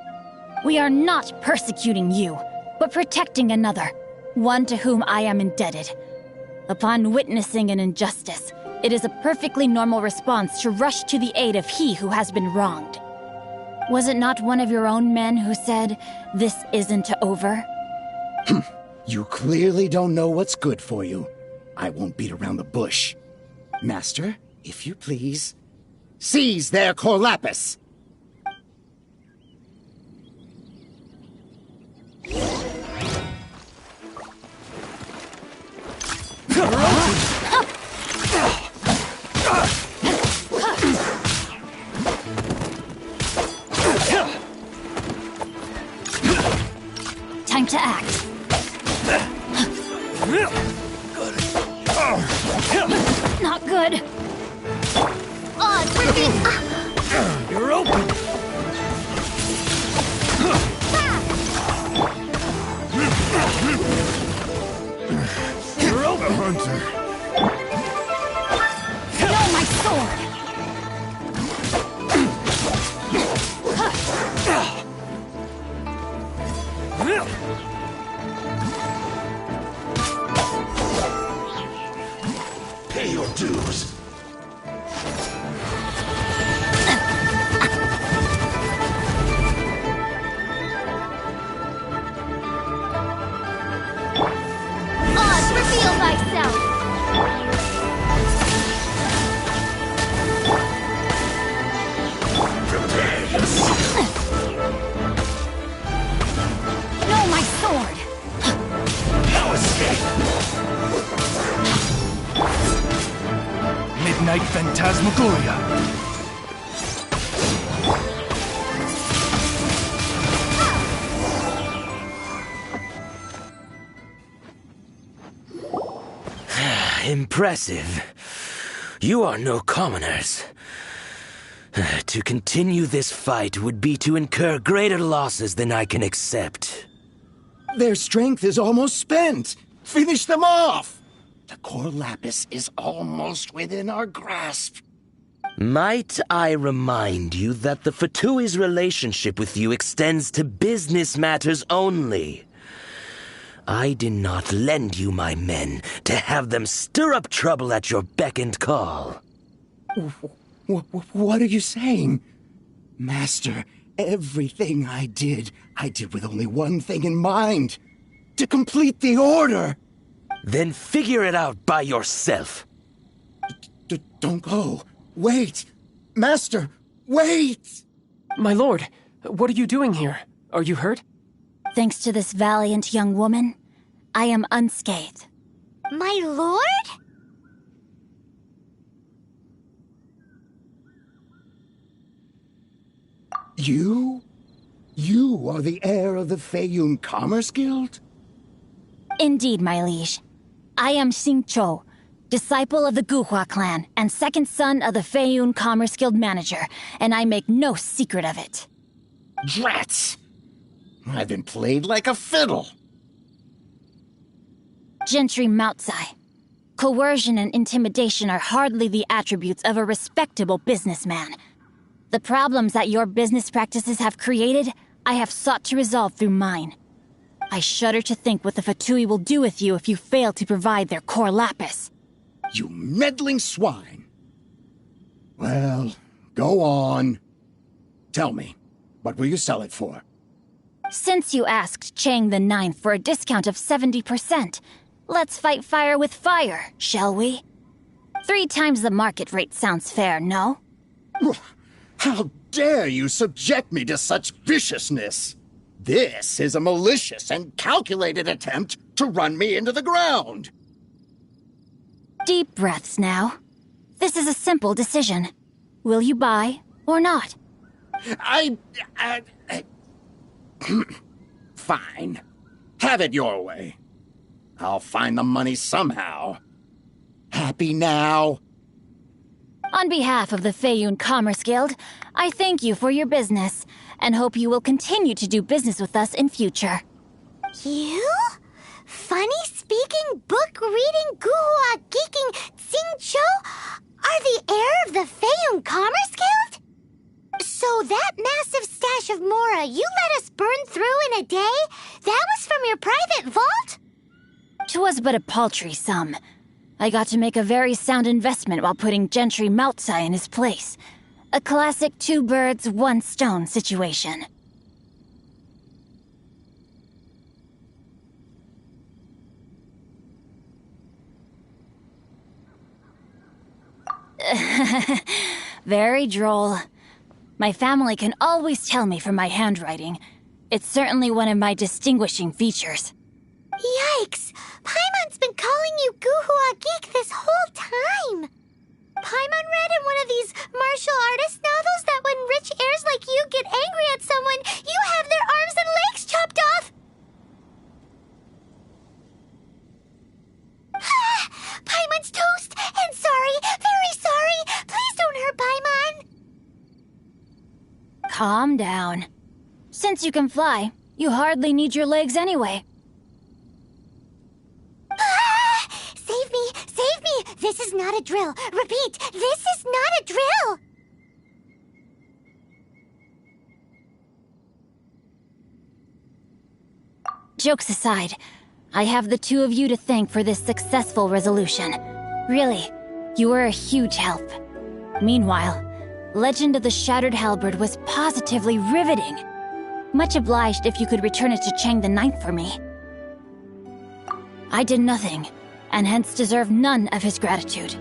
We are not persecuting you, but protecting another, one to whom I am indebted. Upon witnessing an injustice, it is a perfectly normal response to rush to the aid of he who has been wronged. Was it not one of your own men who said, "This isn't over"? You clearly don't know what's good for you. I won't beat around the bush. Master, if you please, seize their core lapis! Time to act. Not good. Oh, it's working. You're open. You're open, Hunter. No, my sword. Pay your dues. Reveal thyself. No, my sword. No escape. Midnight Phantasmagoria. Impressive. You are no commoners. To continue this fight would be to incur greater losses than I can accept. Their strength is almost spent. Finish them off! The core lapis is almost within our grasp. Might I remind you that the Fatui's relationship with you extends to business matters only? I did not lend you my men to have them stir up trouble at your beck and call. What are you saying? Master, everything I did with only one thing in mind. to complete the order. Then figure it out by yourself. Don't go. Wait. Master, wait! My lord, what are you doing here? Are you hurt? Thanks to this valiant young woman, I am unscathed. My lord? You? You are the heir of the Feiyun Commerce Guild? Indeed, my liege. I am Xingqiu, disciple of the Guhua clan and second son of the Feiyun Commerce Guild manager, and I make no secret of it. Drats! I've been played like a fiddle. Gentry Moutsai. Coercion and intimidation are hardly the attributes of a respectable businessman. The problems that your business practices have created, I have sought to resolve through mine. I shudder to think what the Fatui will do with you if you fail to provide their core lapis. You meddling swine. Well, go on. Tell me, what will you sell it for? Since you asked Chang the Ninth for a discount of 70%, let's fight fire with fire, shall we? 3 times the market rate sounds fair, no? How dare you subject me to such viciousness? This is a malicious and calculated attempt to run me into the ground. Deep breaths now. This is a simple decision. Will you buy or not? Fine. Have it your way. I'll find the money somehow. Happy now? On behalf of the Feiyun Commerce Guild, I thank you for your business, and hope you will continue to do business with us in future. You? Funny-speaking, book-reading, guhua geeking Xingqiu are the heir of the Feiyun Commerce Guild? So that massive stash of Mora you let us burn through in a day, that was from your private vault? 'Twas but a paltry sum. I got to make a very sound investment while putting Gentry Moutsai in his place. A classic 2 birds, 1 stone situation. Very droll. My family can always tell me from my handwriting. It's certainly one of my distinguishing features. Yikes! Paimon's been calling you Guhua Geek this whole time! Paimon read in one of these martial artist novels that when rich heirs like you get angry at someone, you have their arms and legs chopped off! Paimon's toast! And sorry, very sorry! Please don't hurt Paimon! Calm down. Since you can fly, you hardly need your legs anyway. Save me! Save me! This is not a drill! Repeat, this is not a drill! Jokes aside, I have the 2 of you to thank for this successful resolution. Really, you were a huge help. Meanwhile, Legend of the Shattered Halberd was positively riveting. Much obliged if you could return it to Chang the Ninth for me. I did nothing, and hence deserve none of his gratitude.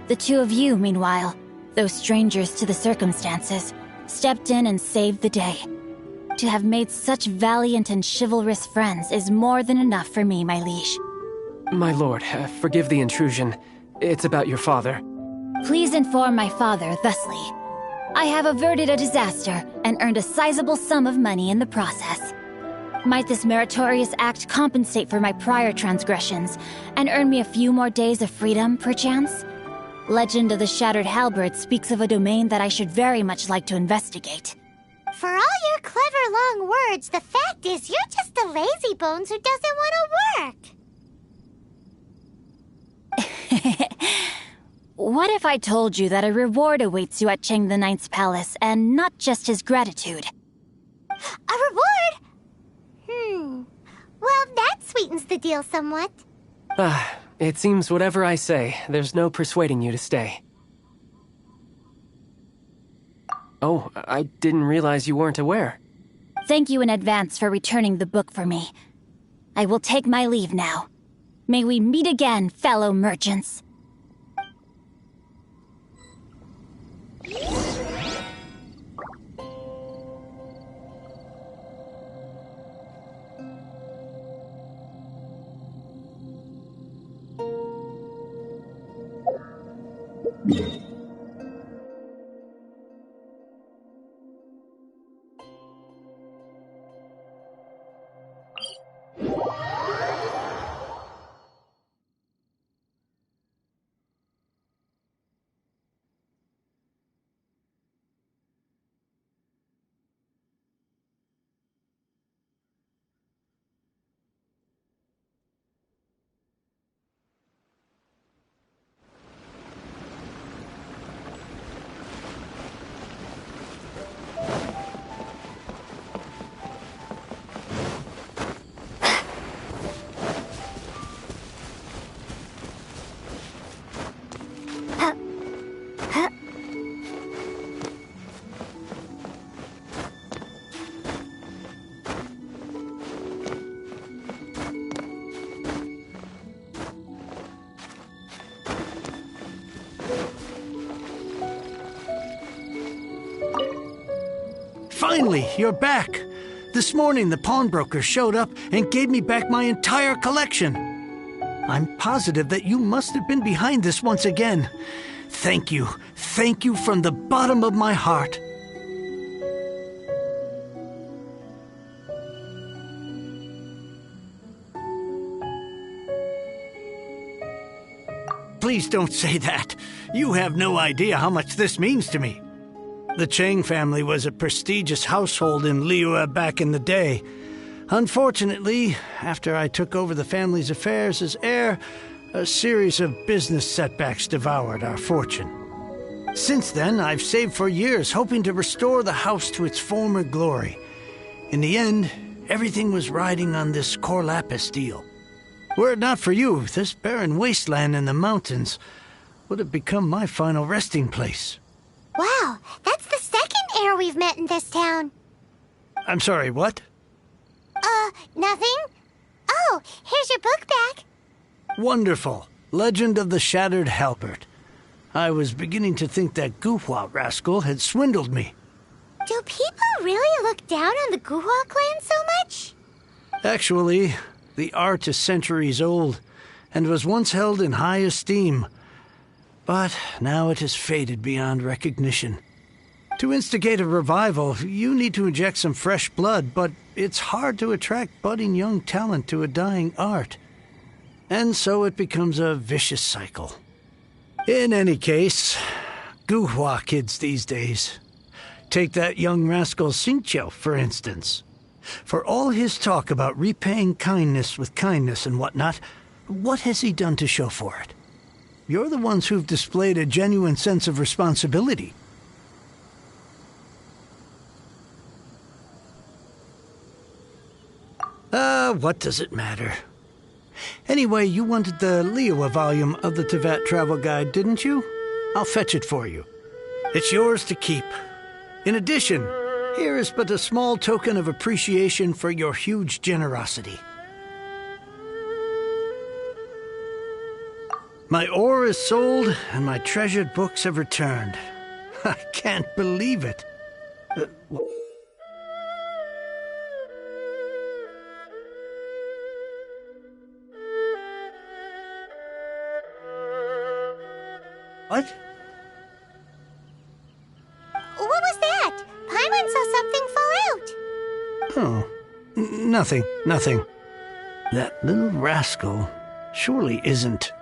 The 2 of you, meanwhile, though strangers to the circumstances, stepped in and saved the day. To have made such valiant and chivalrous friends is more than enough for me, my liege. My lord, forgive the intrusion. It's about your father. Please inform my father thusly. I have averted a disaster and earned a sizable sum of money in the process. Might this meritorious act compensate for my prior transgressions and earn me a few more days of freedom, perchance? Legend of the Shattered Halberd speaks of a domain that I should very much like to investigate. For all your clever long words, the fact is you're just a lazy bones who doesn't want to work. What if I told you that a reward awaits you at Chang the Ninth's palace, and not just his gratitude? A reward? Well, that sweetens the deal somewhat. It seems whatever I say, there's no persuading you to stay. Oh, I didn't realize you weren't aware. Thank you in advance for returning the book for me. I will take my leave now. May we meet again, fellow merchants. Finally, you're back. This morning, the pawnbroker showed up and gave me back my entire collection. I'm positive that you must have been behind this once again. Thank you. Thank you from the bottom of my heart. Please don't say that. You have no idea how much this means to me. The Chang family was a prestigious household in Liyue back in the day. Unfortunately, after I took over the family's affairs as heir, a series of business setbacks devoured our fortune. Since then, I've saved for years, hoping to restore the house to its former glory. In the end, everything was riding on this Corlapis deal. Were it not for you, this barren wasteland in the mountains would have become my final resting place. Wow, that's the second heir we've met in this town. I'm sorry, what? Nothing? Oh, here's your book back. Wonderful. Legend of the Shattered Halberd. I was beginning to think that Guhua rascal had swindled me. Do people really look down on the Guhua clan so much? Actually, the art is centuries old and was once held in high esteem. But now it has faded beyond recognition. To instigate a revival, you need to inject some fresh blood, but it's hard to attract budding young talent to a dying art. And so it becomes a vicious cycle. In any case, Guhua kids these days. Take that young rascal Xingqiu, for instance. For all his talk about repaying kindness with kindness and whatnot, what has he done to show for it? You're the ones who've displayed a genuine sense of responsibility. What does it matter? Anyway, you wanted the Liyue volume of the Teyvat Travel Guide, didn't you? I'll fetch it for you. It's yours to keep. In addition, here is but a small token of appreciation for your huge generosity. My ore is sold, and my treasured books have returned. I can't believe it. What? What was that? Paimon saw something fall out. Oh, nothing. That little rascal surely isn't...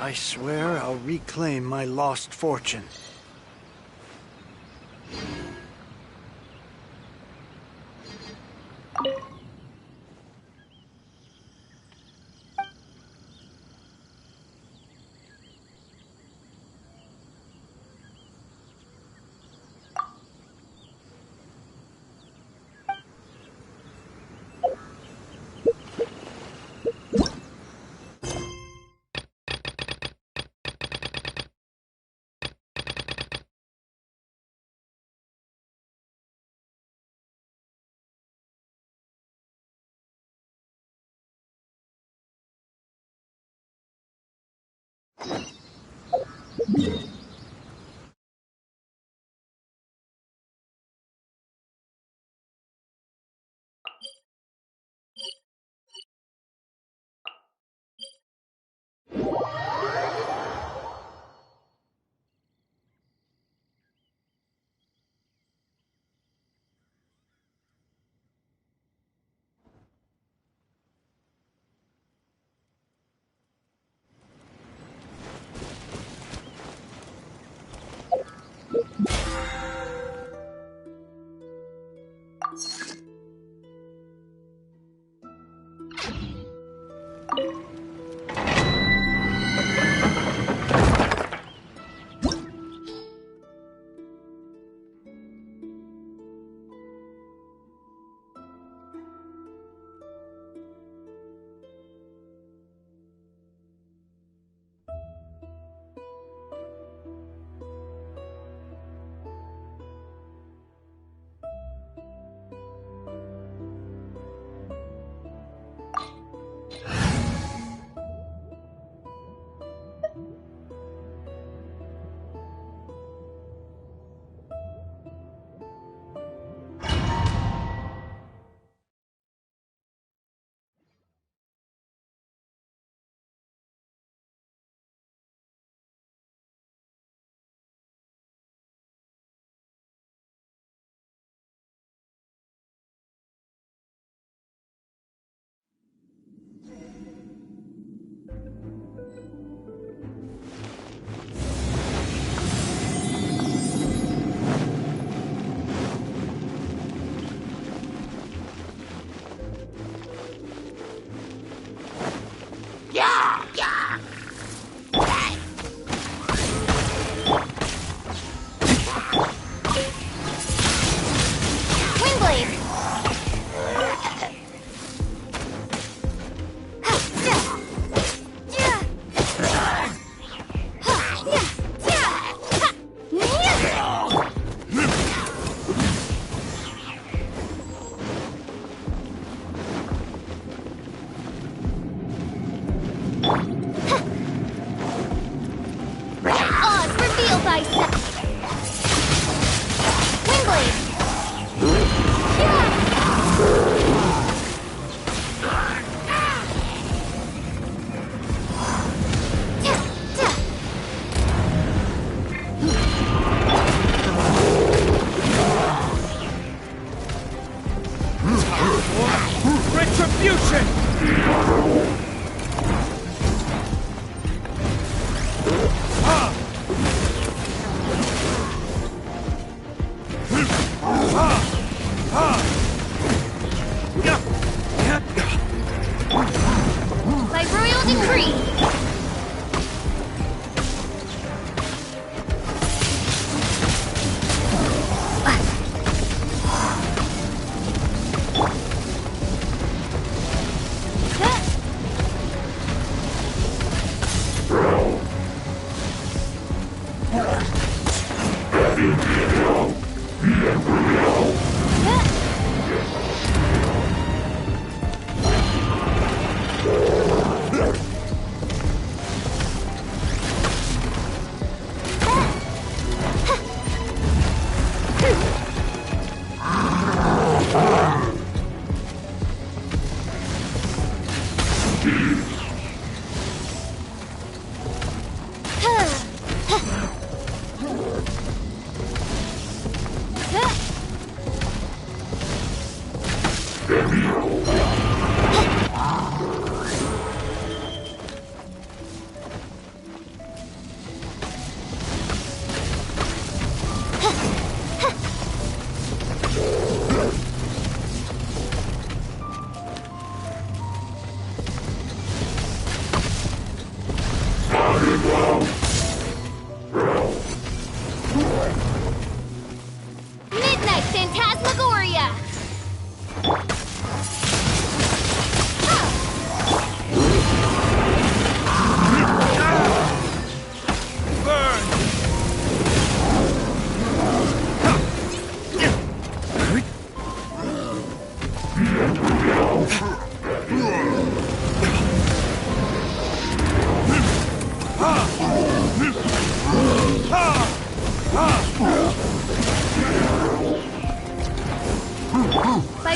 I swear I'll reclaim my lost fortune.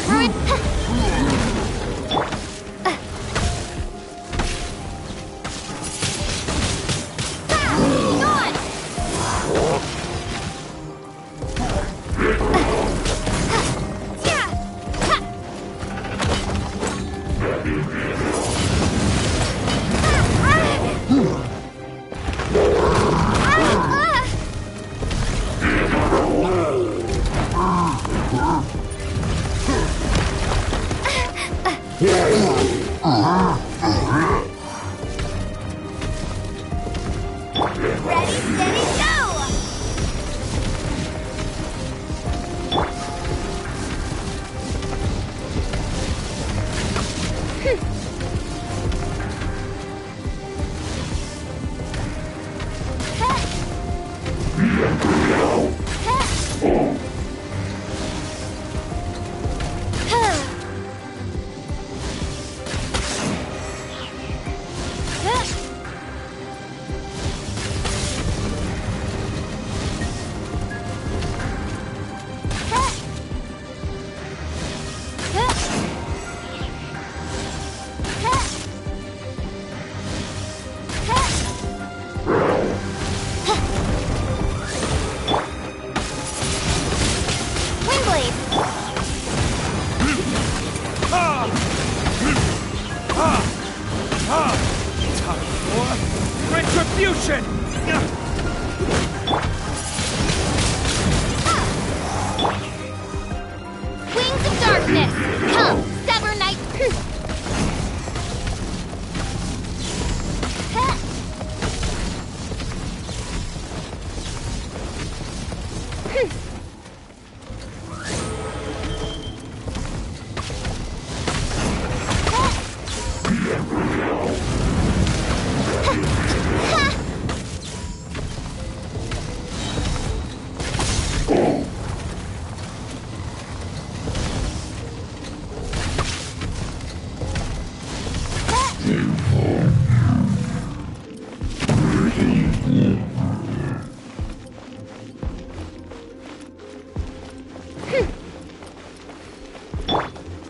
By ruin. Retribution! Wings of darkness! Come, Sever Knight!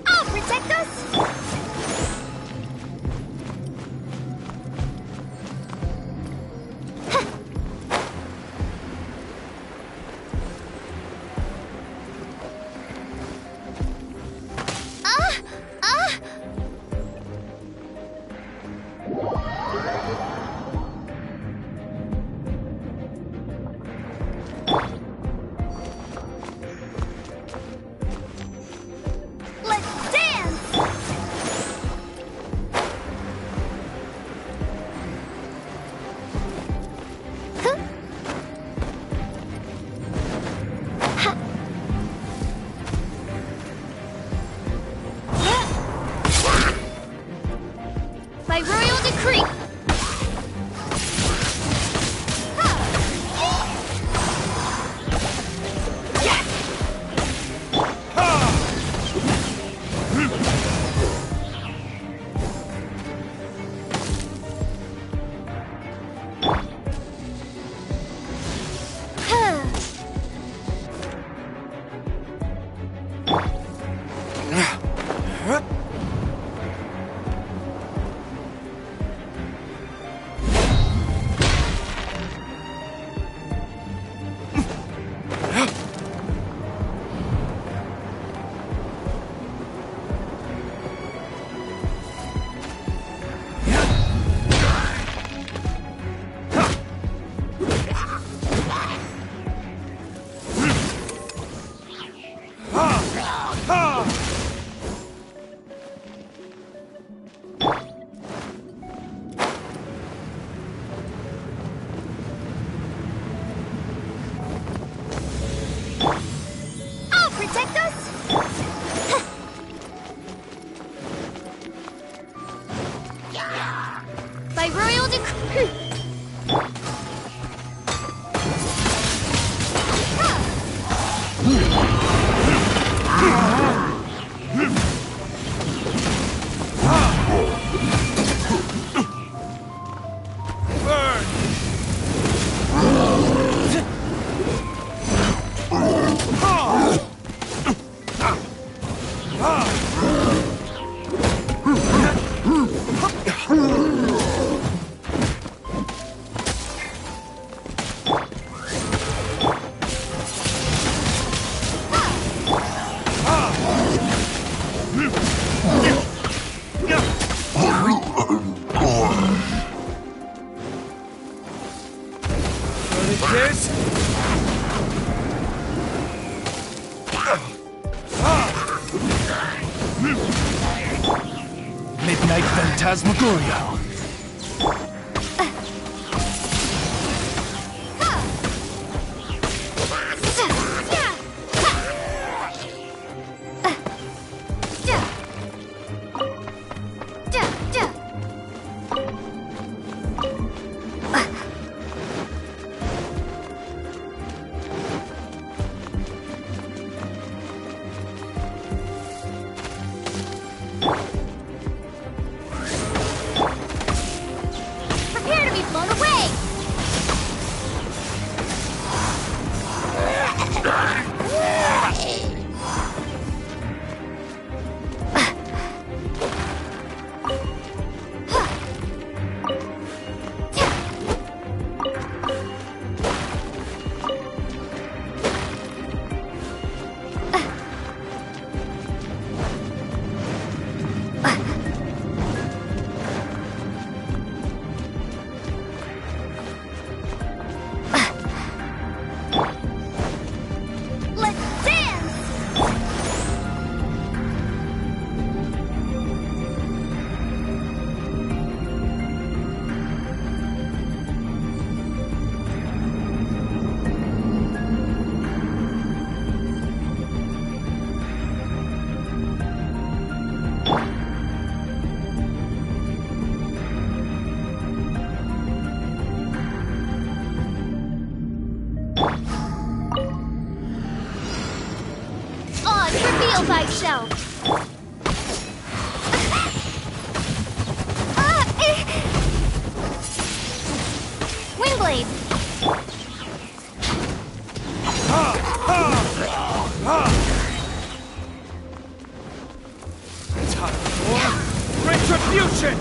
I'll protect us! Let's dance! By royal decree! I'll protect us! By royal decree! Phantasmagoria. Prepare to be blown away! Let's dance! Oz, reveal thyself! Windblade! Time for retribution!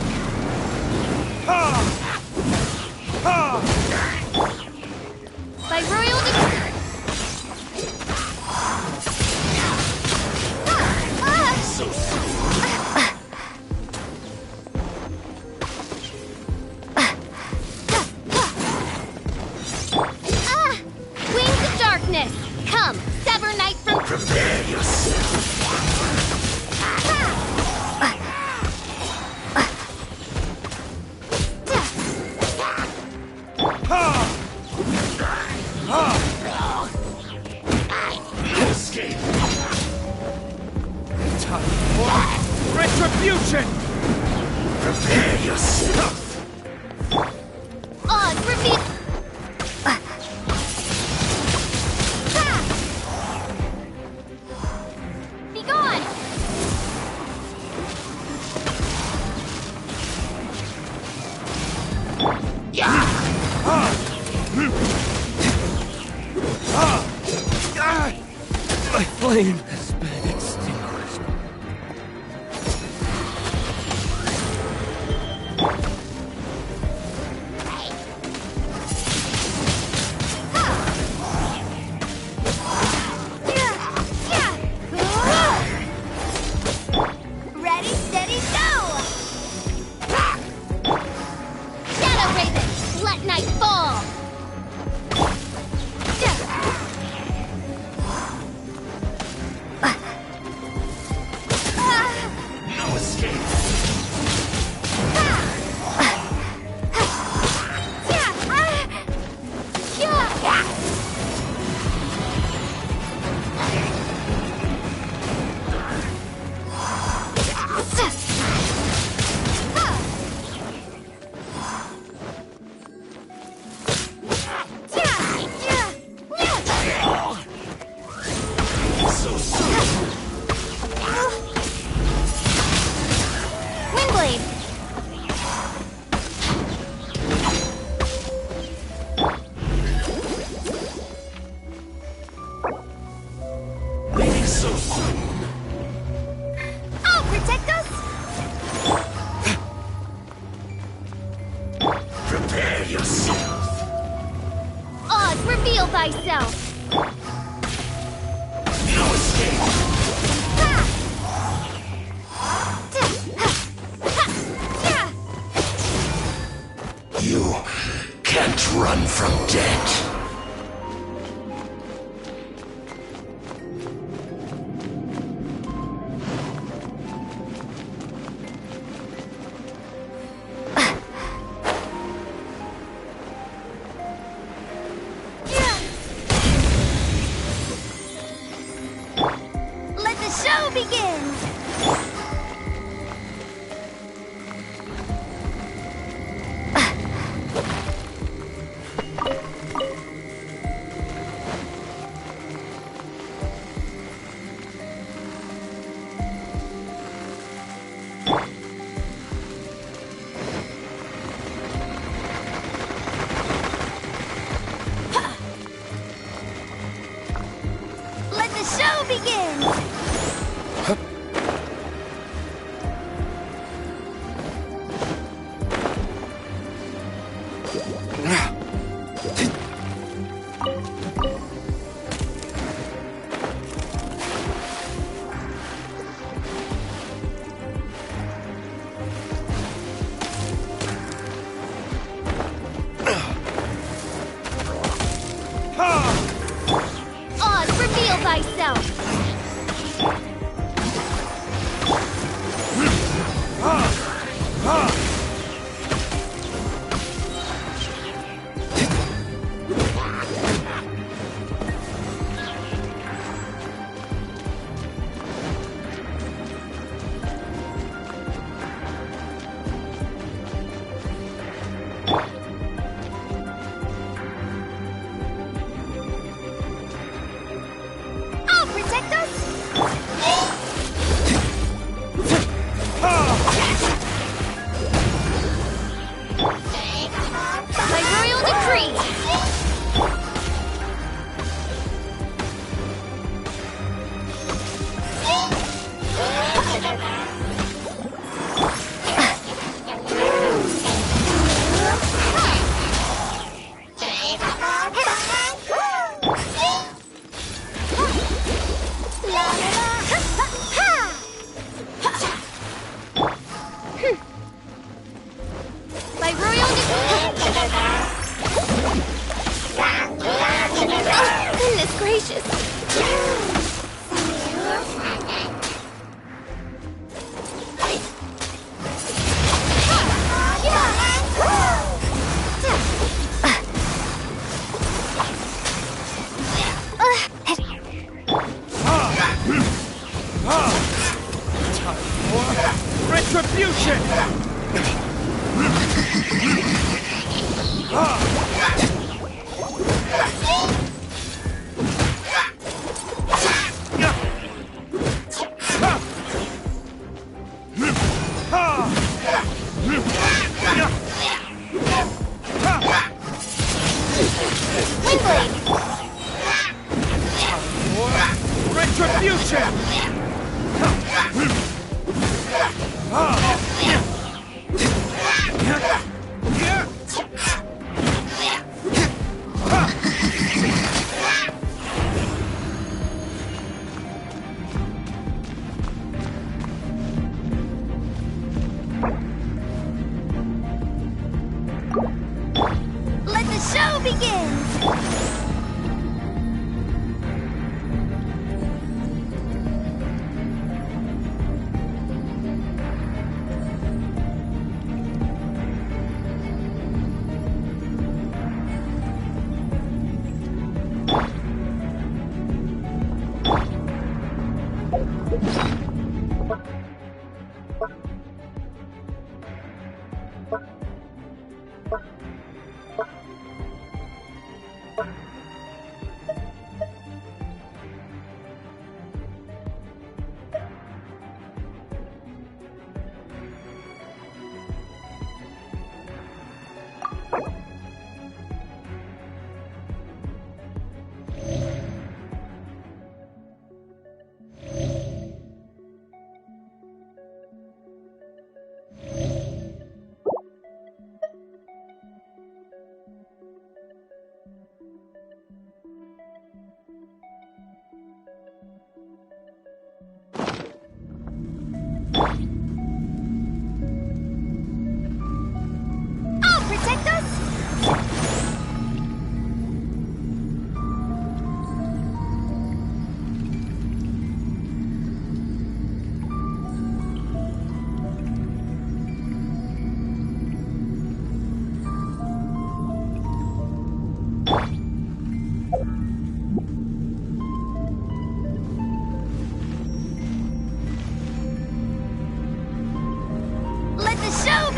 By royal decree! Wings of darkness! Come, sever night from... Prepare yourself. Escape. Time for retribution. Prepare yourself. Oz, reveal... Be gone! My flame has been extinguished. Ready, steady, go! Shadow Raven, let night fall! No escape. So soon. Windblade! Leaving so soon. I'll protect us! Prepare yourself. Oz, reveal thyself! No escape. You can't run from death. begins! Let the show begin! Oz, reveal thyself! I'll protect us! By royal decree! By royal oh, goodness gracious! Retribution! Retribution! Let the show begin!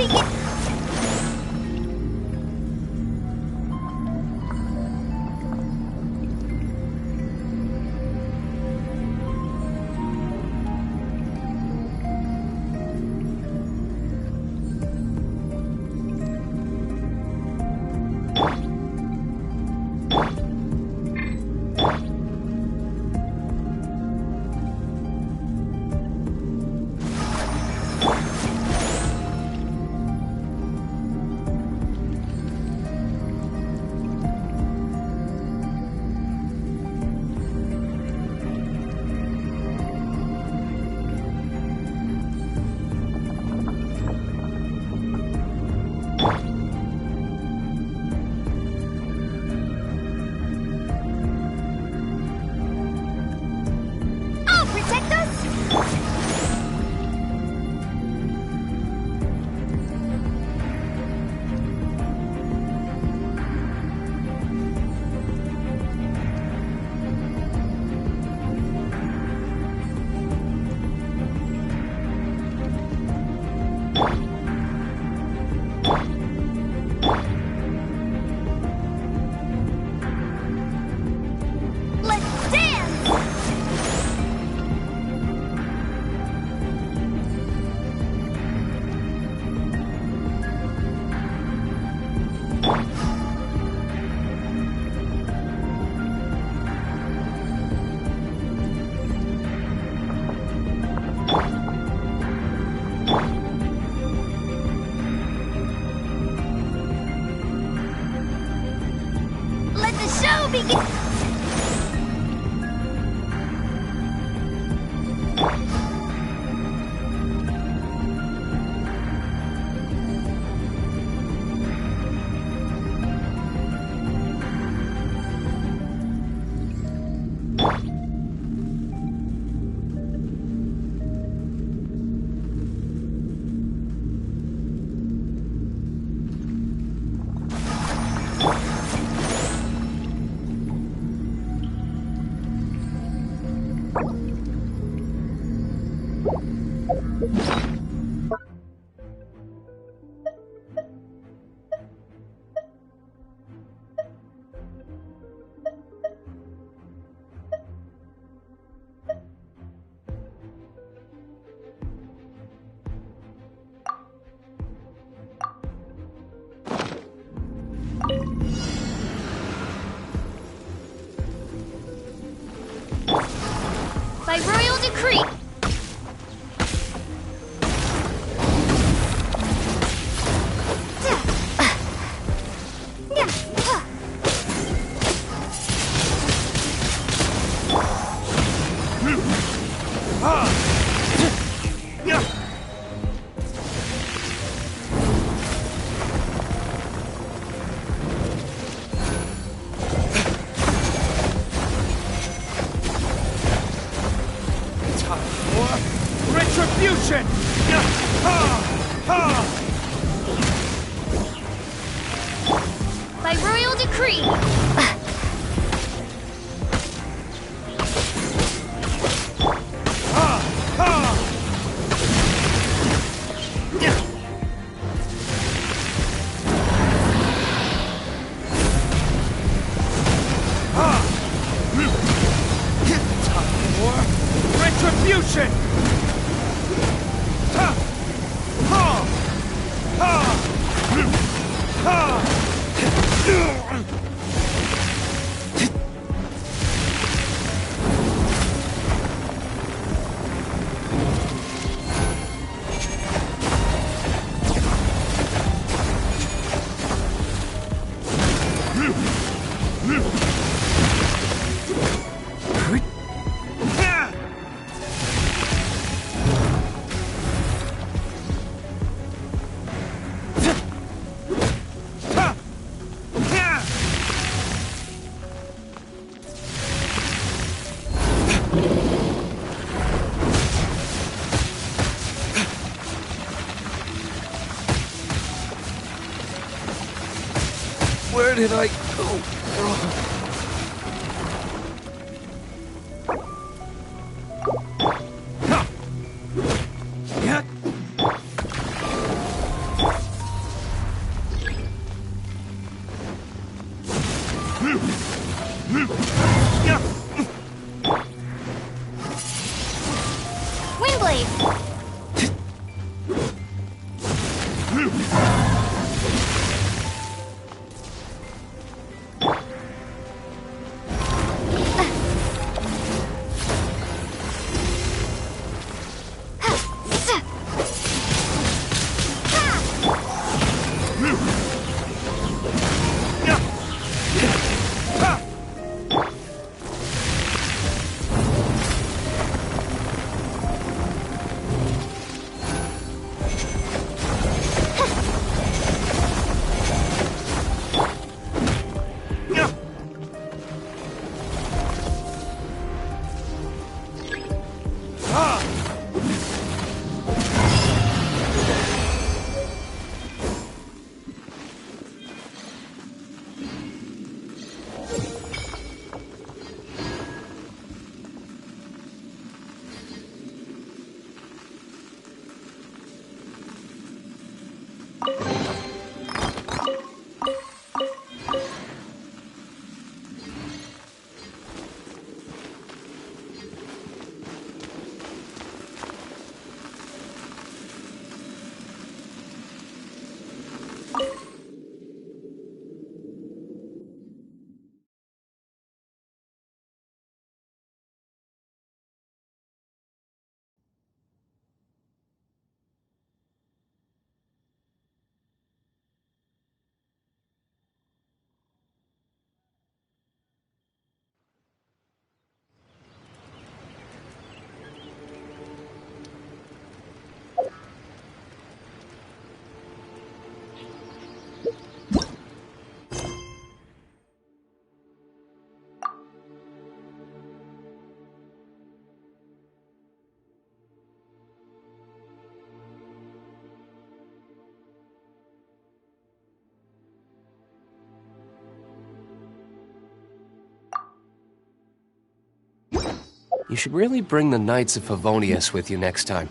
begins! By royal decree. Retribution! By royal decree. Retribution! Where did I go? You should really bring the Knights of Favonius with you next time.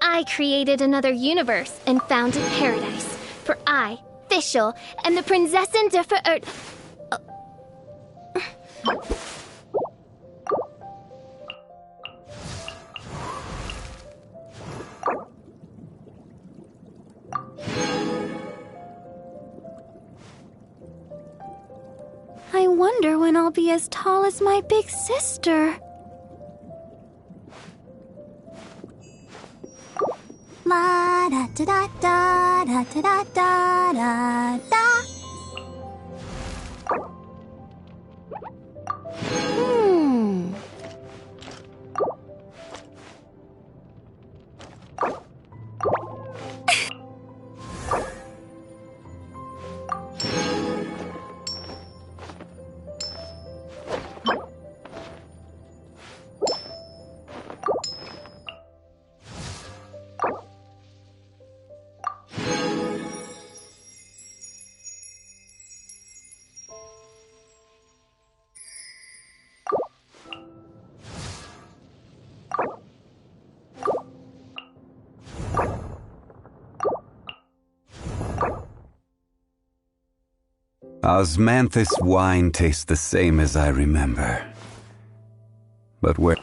I created another universe and founded paradise. For I, Fischl, am the Prinzessin der Verirrt... I wonder when I'll be as tall as my big sister. La da da da da da da da da da. Osmanthus wine tastes the same as I remember. But where...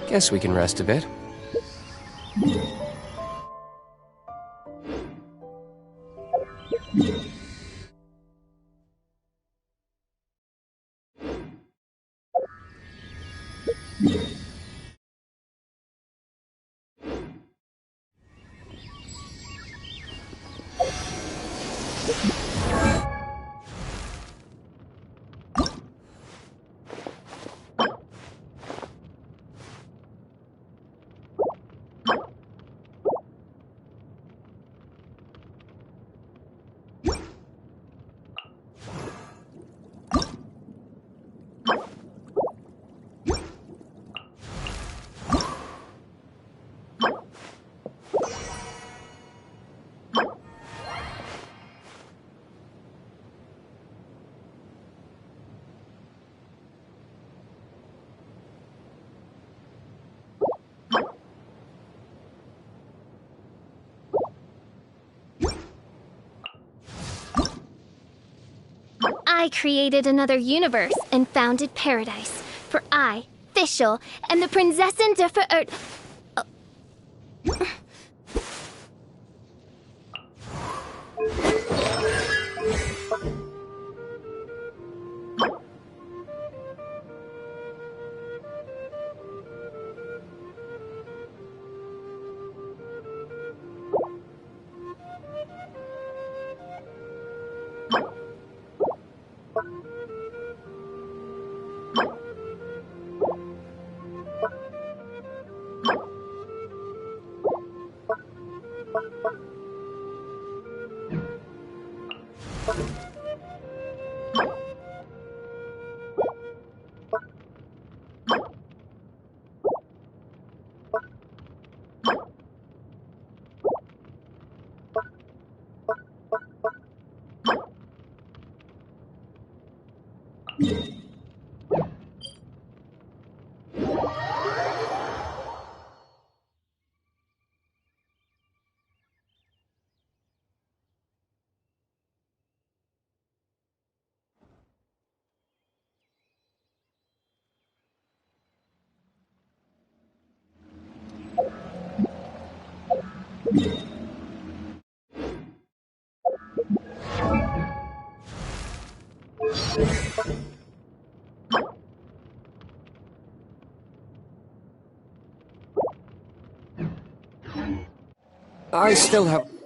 Guess we can rest a bit. I created another universe and founded paradise. For I, Fischl, am the Prinzessin der Verirrt... I still have...